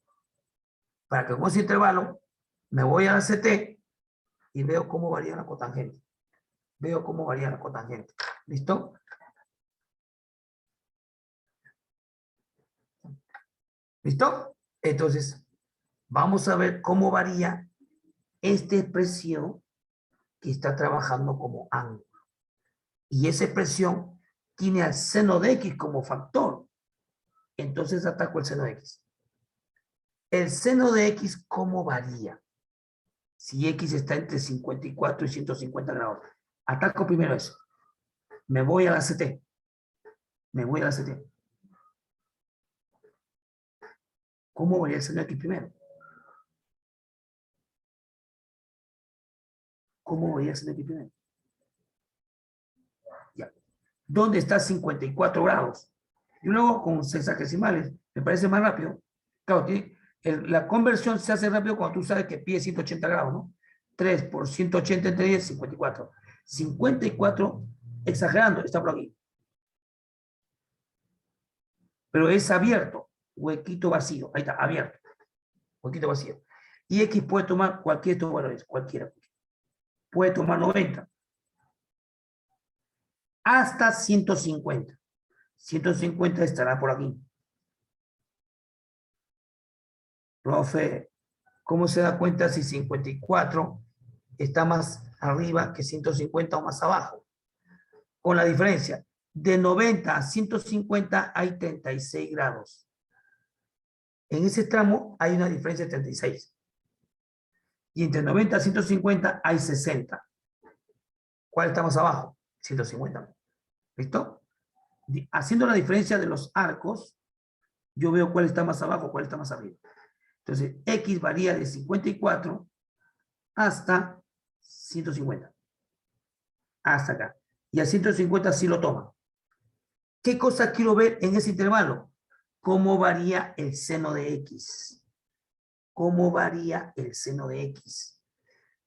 Para que con ese intervalo me voy a la CT y veo cómo varía la cotangente. Veo cómo varía la cotangente. ¿Listo? ¿Listo? Entonces, vamos a ver cómo varía esta expresión que está trabajando como ángulo. Y esa expresión tiene al seno de x como factor. Entonces ataco el seno de x. El seno de x, ¿cómo varía? Si x está entre 54 y 150 grados. Ataco primero eso. Me voy a la CT. Me voy a la CT. ¿Cómo varía el seno de x primero? ¿Cómo varía el seno de x primero? Ya. ¿Dónde está 54 grados? Y luego con sexagesimales, me parece más rápido. Claro, la conversión se hace rápido cuando tú sabes que pi es 180 grados, ¿no? 3 por 180 entre 10, 54. 54, exagerando, está por aquí. Pero es abierto, huequito vacío. Ahí está, abierto. Huequito vacío. Y x puede tomar cualquiera de estos valores, cualquiera. Puede tomar 90. Hasta 150. 150 estará por aquí. Profe, ¿cómo se da cuenta si 54 está más arriba que 150 o más abajo? Con la diferencia, de 90 a 150 hay 36 grados. En ese tramo hay una diferencia de 36. Y entre 90 a 150 hay 60. ¿Cuál está más abajo? 150. ¿Listo? Haciendo la diferencia de los arcos, yo veo cuál está más abajo, cuál está más arriba. Entonces, X varía de 54 hasta 150. Hasta acá. Y a 150 sí lo toma. ¿Qué cosa quiero ver en ese intervalo? ¿Cómo varía el seno de X? ¿Cómo varía el seno de X?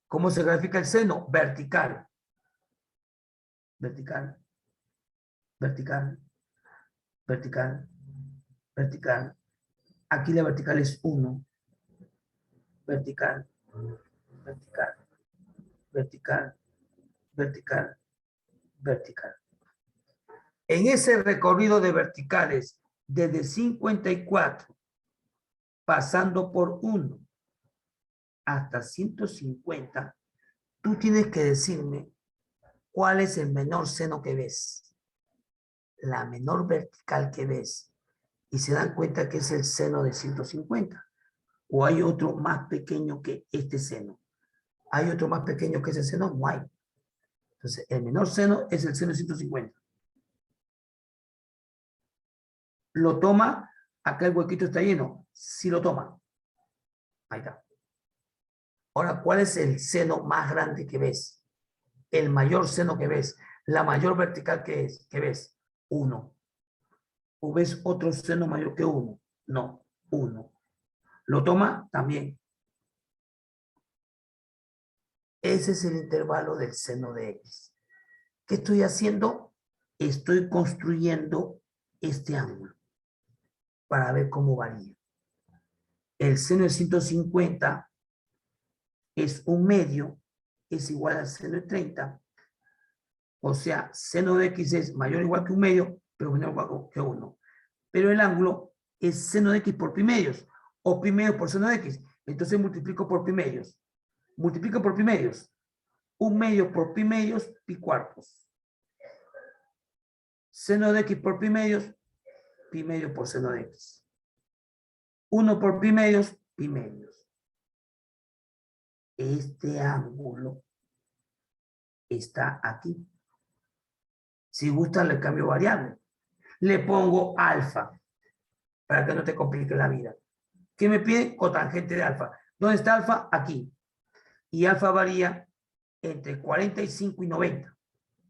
¿Cómo se grafica el seno? Vertical. Vertical. Vertical. Vertical. Vertical. Aquí la vertical es 1. Vertical. Vertical. Vertical. Vertical. Vertical. En ese recorrido de verticales, desde 54, pasando por 1 hasta 150, tú tienes que decirme cuál es el menor seno que ves, la menor vertical que ves, y se dan cuenta que es el seno de 150, o hay otro más pequeño que este seno. ¿Hay otro más pequeño que ese seno? No hay. Entonces, el menor seno es el seno de 150. Lo toma, acá el huequito está lleno, sí lo toma. Ahí está. Ahora, ¿cuál es el seno más grande que ves? El mayor seno que ves, la mayor vertical que ves, 1. ¿O ves otro seno mayor que 1? No, 1. ¿Lo toma? También. Ese es el intervalo del seno de X. ¿Qué estoy haciendo? Estoy construyendo este ángulo para ver cómo varía. El seno de 150 es un medio, es igual al seno de 30. O sea, seno de X es mayor o igual que un medio, pero menor o igual que 1. Pero el ángulo es seno de X por pi medios, o pi medios por seno de X. Entonces multiplico por pi medios. Multiplico por pi medios. Un medio por pi medios, pi cuartos. Seno de X por pi medios, pi medio por seno de X. 1 por pi medios, pi medios. Este ángulo está aquí. Si gusta, le cambio variable. Le pongo alfa, para que no te complique la vida. ¿Qué me pide? Cotangente de alfa. ¿Dónde está alfa? Aquí. Y alfa varía entre 45 y 90,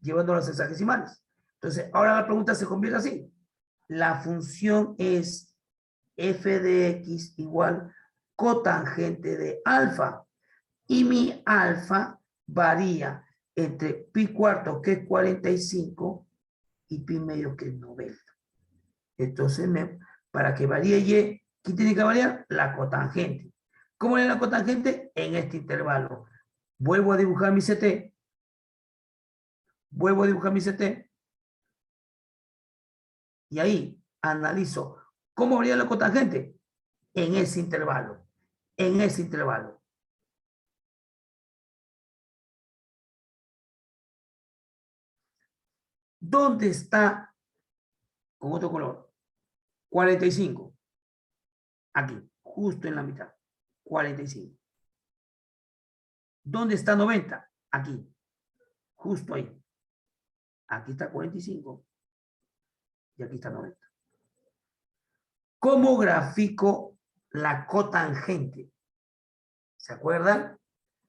llevando las sexagesimales. Entonces, ahora la pregunta se convierte así. La función es f de x igual cotangente de alfa. Y mi alfa varía entre pi cuarto, que es 45, y pi medio, que es 90. Entonces, para que varíe y, ¿qué tiene que variar? La cotangente. ¿Cómo es la cotangente? En este intervalo. Vuelvo a dibujar mi CT. Vuelvo a dibujar mi CT. Y ahí analizo cómo varía la cotangente en ese intervalo. En ese intervalo. ¿Dónde está, con otro color, 45? Aquí, justo en la mitad. 45. ¿Dónde está 90? Aquí, justo ahí. Aquí está 45 y aquí está 90. ¿Cómo grafico la cotangente? ¿Se acuerdan?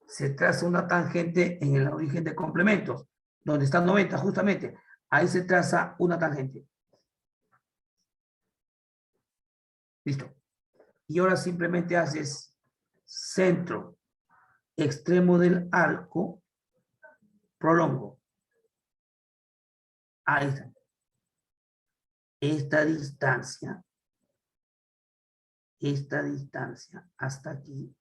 Se traza una tangente en el origen de complementos, donde está 90 justamente. Ahí se traza una tangente. Listo. Y ahora simplemente haces centro, extremo del arco, prolongo. Ahí está. Esta distancia hasta aquí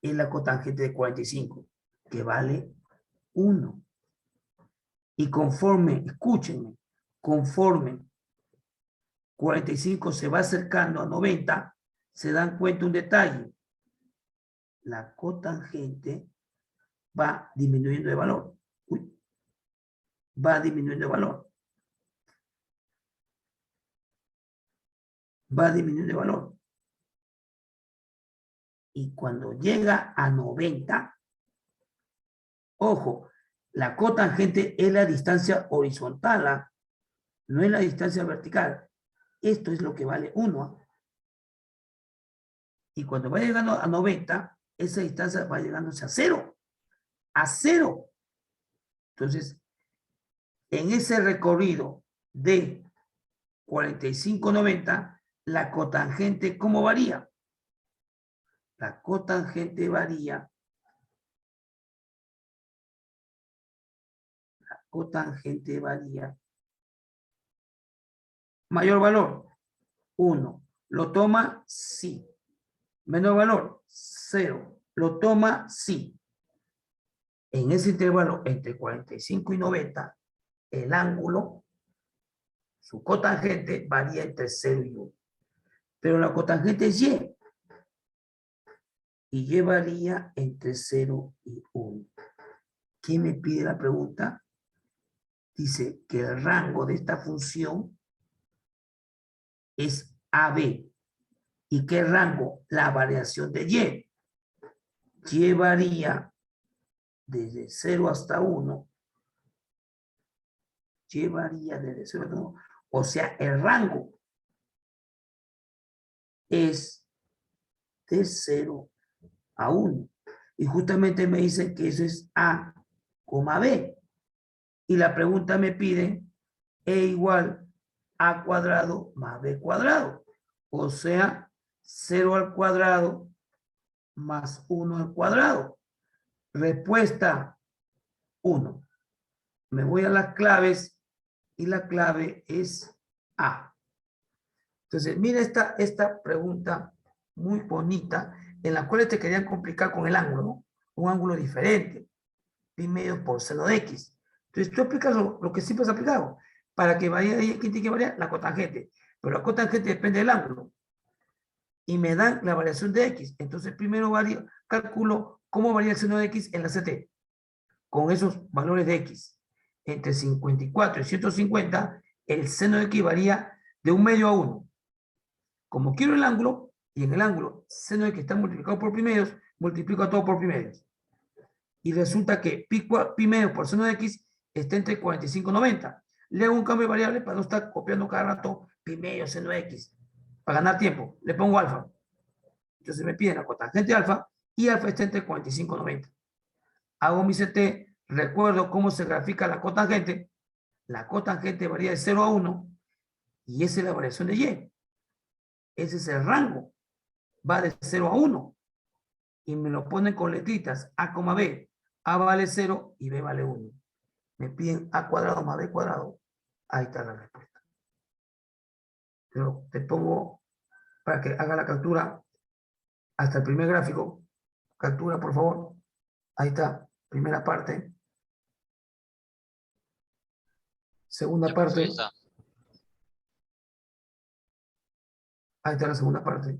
es la cotangente de 45, que vale 1. Y conforme, escúchenme, conforme 45 se va acercando a 90, se dan cuenta un detalle. La cotangente va disminuyendo de valor. Uy, va disminuyendo de valor. Va disminuyendo de valor. Y cuando llega a 90, ojo, la cotangente es la distancia horizontal, ¿ah? No es la distancia vertical. Esto es lo que vale 1. ¿Ah? Y cuando va llegando a 90, esa distancia va llegándose a 0. A 0. Entonces, en ese recorrido de 45-90, la cotangente, ¿cómo varía? La cotangente varía. La cotangente varía. Mayor valor, 1. ¿Lo toma? Sí. Menor valor, 0. ¿Lo toma? Sí. En ese intervalo entre 45 y 90, el ángulo, su cotangente, varía entre 0 y 1. Pero la cotangente es Y. Y Y varía entre 0 y 1. ¿Qué me pide la pregunta? Dice que el rango de esta función es AB. ¿Y qué rango? La variación de Y. Y varía desde 0 hasta 1. Y varía desde 0 hasta 1. O sea, el rango es de 0 a 1. Y justamente me dicen que eso es A, B. Y la pregunta me pide E igual A cuadrado más B cuadrado. O sea, 0 al cuadrado más 1 al cuadrado. Respuesta 1. Me voy a las claves y la clave es A. Entonces, mira esta pregunta muy bonita en la cual te querían complicar con el ángulo, ¿no? Un ángulo diferente, pi medio por seno de x. Entonces, tú aplicas lo que siempre has aplicado. Para que vaya ahí, ¿qué tiene que variar? La cotangente. Pero la cotangente depende del ángulo. Y me dan la variación de x. Entonces, primero calculo cómo varía el seno de x en la CT. Con esos valores de x. Entre 54 y 150, el seno de x varía de 1 medio a 1. Como quiero el ángulo, y en el ángulo seno de x está multiplicado por pi medios, multiplico a todo por pi medios. Y resulta que pi medio por seno de x está entre 45 y 90. Le hago un cambio de variable para no estar copiando cada rato pi medio seno de x. Para ganar tiempo, le pongo alfa. Entonces me piden la cotangente alfa y alfa está entre 45 y 90. Hago mi CT, recuerdo cómo se grafica la cotangente. La cotangente varía de 0 a 1 y esa es la variación de y. Ese es el rango. Va de 0 a 1. Y me lo ponen con letritas A, B. A vale 0 y B vale 1. Me piden A cuadrado más B cuadrado. Ahí está la respuesta. Pero te pongo para que haga la captura hasta el primer gráfico. Captura, por favor. Ahí está. Primera parte. Segunda Ya, profe, parte. ahí está. Ahí está la segunda parte.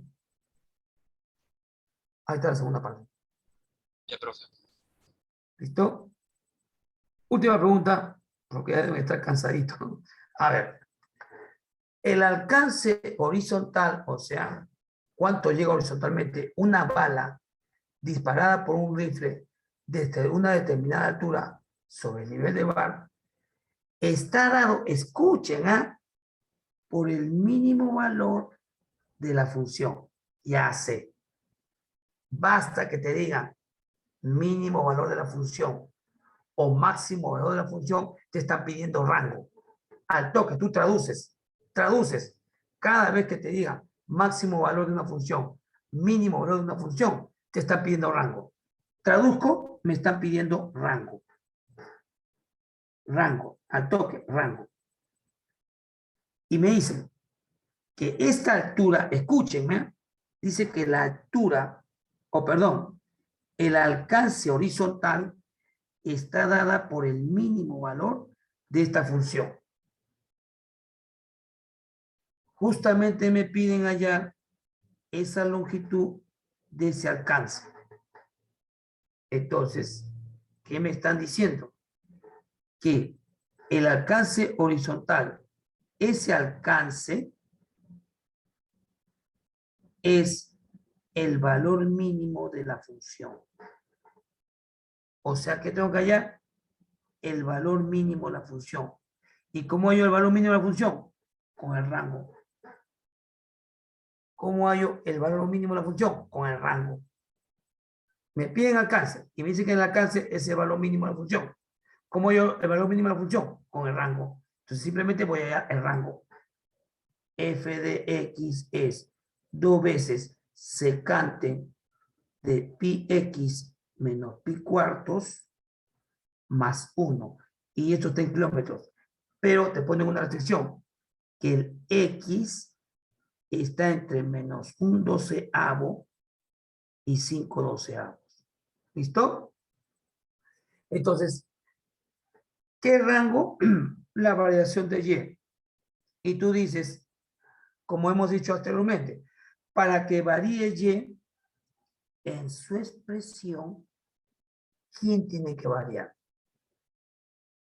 Ahí está la segunda parte. Ya, profe. ¿Listo? Última pregunta, porque ya deben estar cansaditos. A ver. El alcance horizontal, o sea, cuánto llega horizontalmente una bala disparada por un rifle desde una determinada altura sobre el nivel de mar, está dado, escuchen, por el mínimo valor de la función. Ya sé. Basta que te digan mínimo valor de la función o máximo valor de la función, te están pidiendo rango. Al toque, tú traduces. Cada vez que te digan máximo valor de una función, mínimo valor de una función, te están pidiendo rango. Traduzco, me están pidiendo rango. Rango, al toque, rango. Y me dicen que esta altura, escúchenme, dice que la altura, el alcance horizontal está dada por el mínimo valor de esta función. Justamente me piden allá esa longitud de ese alcance. Entonces, ¿qué me están diciendo? Que el alcance horizontal, ese alcance es el valor mínimo de la función. O sea que tengo que hallar el valor mínimo de la función. ¿Y cómo hallo el valor mínimo de la función? Con el rango. ¿Cómo hallo el valor mínimo de la función? Con el rango. Me piden alcance y me dicen que el alcance es el valor mínimo de la función. ¿Cómo hallo el valor mínimo de la función? Con el rango. Entonces simplemente voy a hallar el rango. F de X es 2 veces secante de pi x menos pi cuartos más 1. Y esto está en kilómetros. Pero te ponen una restricción, que el x está entre menos 1/12 y 5/12. ¿Listo? Entonces, ¿qué rango? La variación de y. Y tú dices, como hemos dicho anteriormente, para que varíe y en su expresión, ¿quién tiene que variar?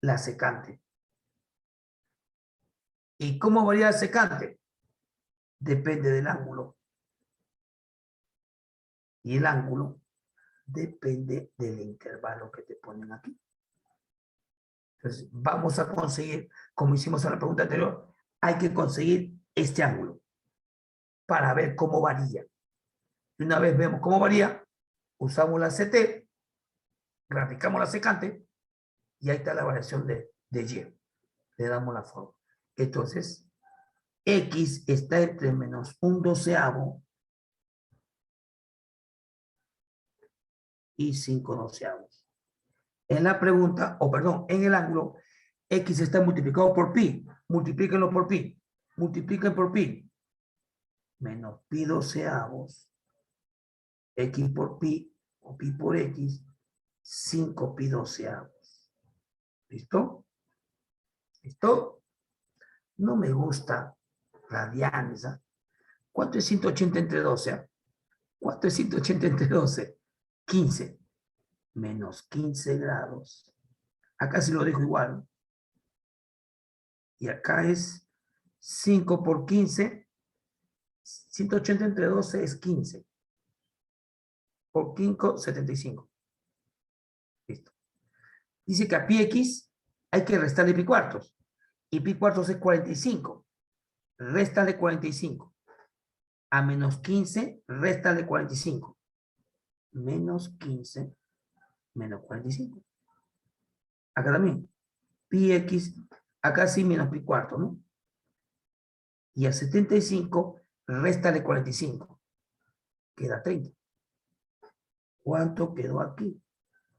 La secante. ¿Y cómo varía la secante? Depende del ángulo. Y el ángulo depende del intervalo que te ponen aquí. Entonces, vamos a conseguir, como hicimos en la pregunta anterior, hay que conseguir este ángulo para ver cómo varía. Y una vez vemos cómo varía, usamos la CT, graficamos la secante y ahí está la variación de Y. Le damos la forma. Entonces, X está entre menos 1/12 y 5/12. En la pregunta, o perdón, en el ángulo, X está multiplicado por pi. Multiplíquenlo por pi. Multipliquen por pi. Menos pi 12avos. X por pi, o pi por X, 5 pi 12avos. ¿Listo? ¿Listo? No me gusta radianes. ¿Ah? ¿Cuánto es 180 entre 12? ¿Cuánto es 180 entre 12? 15. Menos 15 grados. Acá sí lo dejo igual. Y acá es 5 por 15. 180 entre 12 es 15. Por 5, 75. Listo. Dice que a pi x hay que restarle pi cuartos. Y pi cuartos es 45. Réstale 45. A menos 15, réstale 45. Menos 15, menos 45. Acá también. Pi x, acá sí menos pi cuarto, ¿no? Y a 75, réstale 45. Queda 30. ¿Cuánto quedó aquí?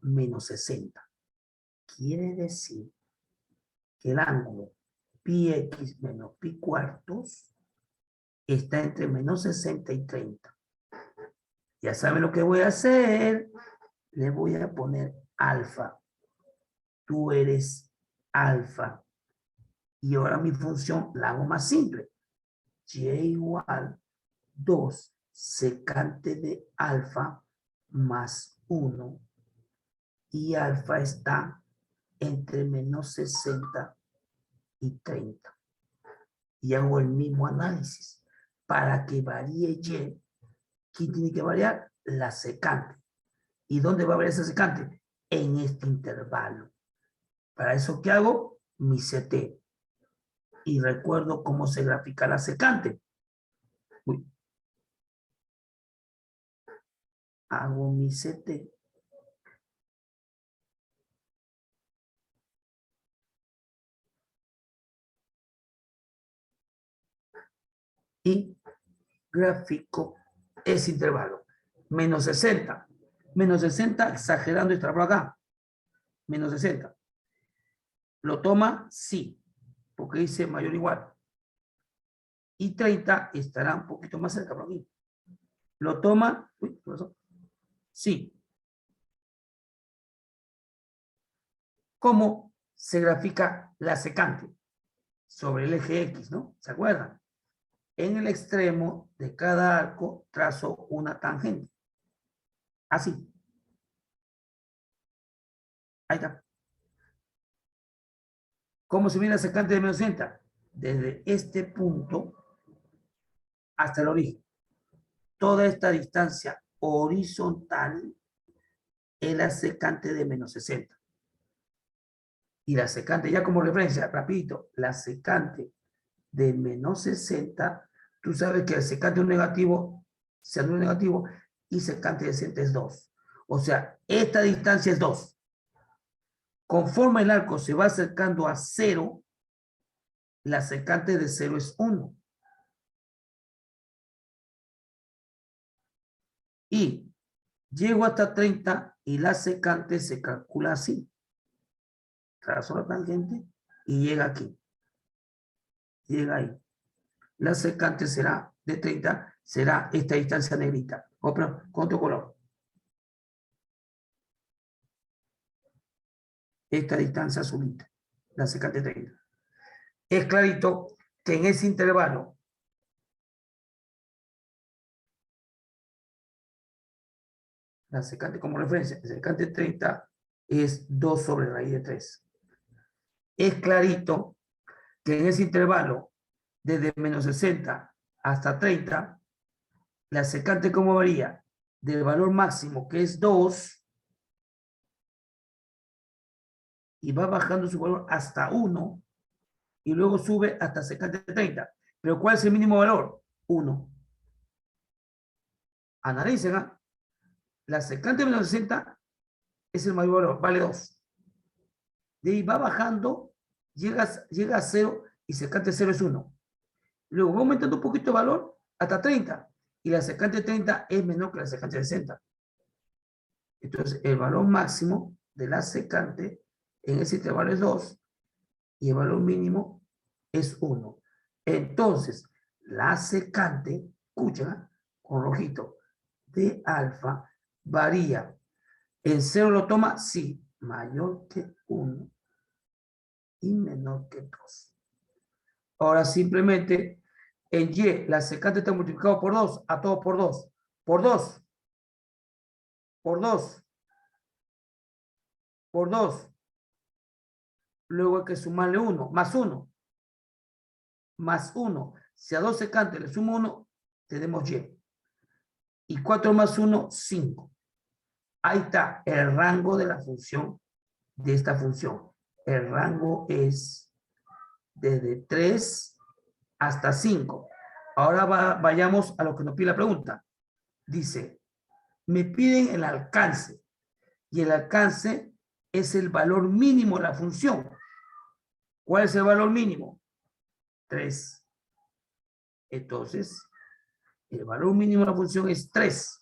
Menos 60. Quiere decir que el ángulo pi x menos pi cuartos está entre menos 60 y 30. Ya saben lo que voy a hacer. Le voy a poner alfa. Tú eres alfa. Y ahora mi función la hago más simple. Y igual 2 secante de alfa más 1. Y alfa está entre menos 60 y 30. Y hago el mismo análisis. Para que varíe y, ¿quién tiene que variar? La secante. ¿Y dónde va a variar esa secante? En este intervalo. Para eso, ¿qué hago? Mi CT. Y recuerdo cómo se grafica la secante. Uy. Hago mi CT. Y grafico ese intervalo. Menos 60. Menos 60, exagerando y por acá. Menos 60. ¿Lo toma? Sí. Porque dice mayor o igual. Y 30 estará un poquito más cerca por aquí. ¿Lo toma? Uy, ¿qué pasó? Sí. ¿Cómo se grafica la secante? Sobre el eje X, ¿no? ¿Se acuerdan? En el extremo de cada arco trazo una tangente. Así. Ahí está. ¿Cómo se mide la secante de menos 60? Desde este punto hasta el origen. toda esta distancia horizontal es la secante de menos 60. Y la secante, ya como referencia, rapidito, la secante de menos 60, tú sabes que el secante de un negativo se anula un negativo y secante de 60 es 2. O sea, esta distancia es 2. Conforme el arco se va acercando a 0, la secante de 0 es 1. Y llego hasta 30 y la secante se calcula así. Trazo la tangente y llega aquí. Llega ahí. La secante será de 30, será esta distancia negrita. Oh, pero con otro color. Esta distancia azulita. La secante 30. Es clarito que en ese intervalo la secante como referencia, la secante 30 es 2 sobre raíz de 3. Es clarito que en ese intervalo, desde menos 60 hasta 30, la secante como varía del valor máximo, que es 2, y va bajando su valor hasta 1, y luego sube hasta secante 30. Pero ¿cuál es el mínimo valor? 1. Analicen, ¿eh? La secante de menos 60 es el mayor valor, vale 2. De ahí va bajando, llega a 0 y secante 0 es 1. Luego va aumentando un poquito de valor hasta 30 y la secante 30 es menor que la secante 60. Entonces el valor máximo de la secante en ese intervalo es 2 y el valor mínimo es 1. Entonces la secante, escucha, con rojito, de alfa varía. ¿En 0 lo toma? Sí, mayor que 1 y menor que 2. Ahora simplemente en Y, la secante está multiplicado por 2, a todo por 2. Por 2. Por 2. Por 2. Luego hay que sumarle 1, más 1. Más 1. Si a 2 secantes le sumo 1, tenemos Y. Y 4 más 1, 5. Ahí está el rango de la función, de esta función. El rango es desde 3 hasta 5. Ahora vayamos a lo que nos pide la pregunta. Dice, me piden el alcance. Y el alcance es el valor mínimo de la función. ¿Cuál es el valor mínimo? 3. Entonces, el valor mínimo de la función es 3.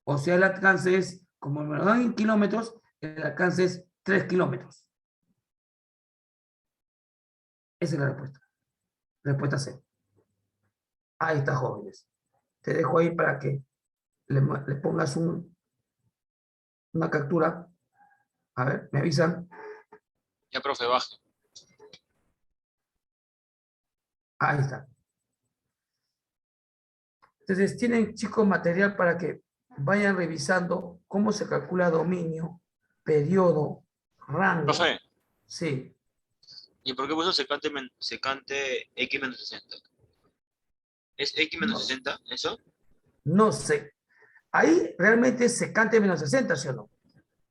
O sea, el alcance es, como me lo dan en kilómetros, el alcance es 3 kilómetros. Esa es la respuesta. Respuesta C. Ahí está, jóvenes. Te dejo ahí para que le pongas una captura. A ver, me avisan. Ya, profe, baje. Ahí está. Entonces, tienen, chicos, material para que vayan revisando cómo se calcula dominio, periodo, rango. Profe, Sí. ¿y por qué puso secante X menos 60? ¿Es X menos No, 60 eso? no sé. Ahí realmente es secante menos 60, ¿sí o no?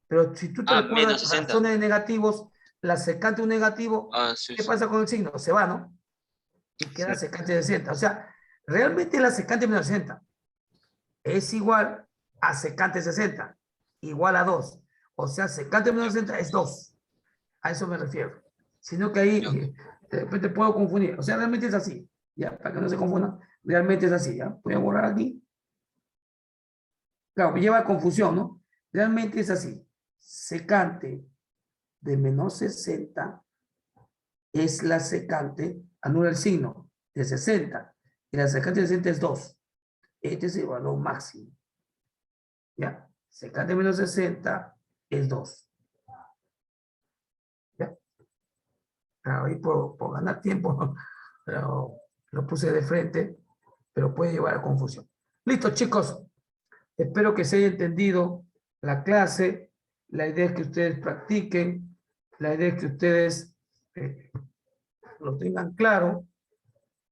Pero si tú te Ah, menos recuerdas 60. razones de negativos, la secante de un negativo, Ah, sí, ¿qué sí. pasa con el signo? Se va, ¿no? Y queda Sí. secante de 60. O sea, realmente la secante menos 60 es igual a secante 60, igual a 2. O sea, secante menos 60 es 2. A eso me refiero. Sino que ahí Ya. de repente puedo confundir. O sea, realmente es así. Ya, para que no se confundan, realmente es así. Ya, voy a borrar aquí. Claro, me lleva a confusión, ¿no? Realmente es así. Secante de menos 60 es la secante, anula el signo, de 60. Y la secante de 60 es 2. Este es el valor máximo. ¿Ya? Secante menos 60 es 2. ¿Ya? Ahí por ganar tiempo lo puse de frente, pero puede llevar a confusión. Listo, chicos. Espero que se haya entendido la clase. La idea es que ustedes practiquen. La idea es que ustedes lo tengan claro.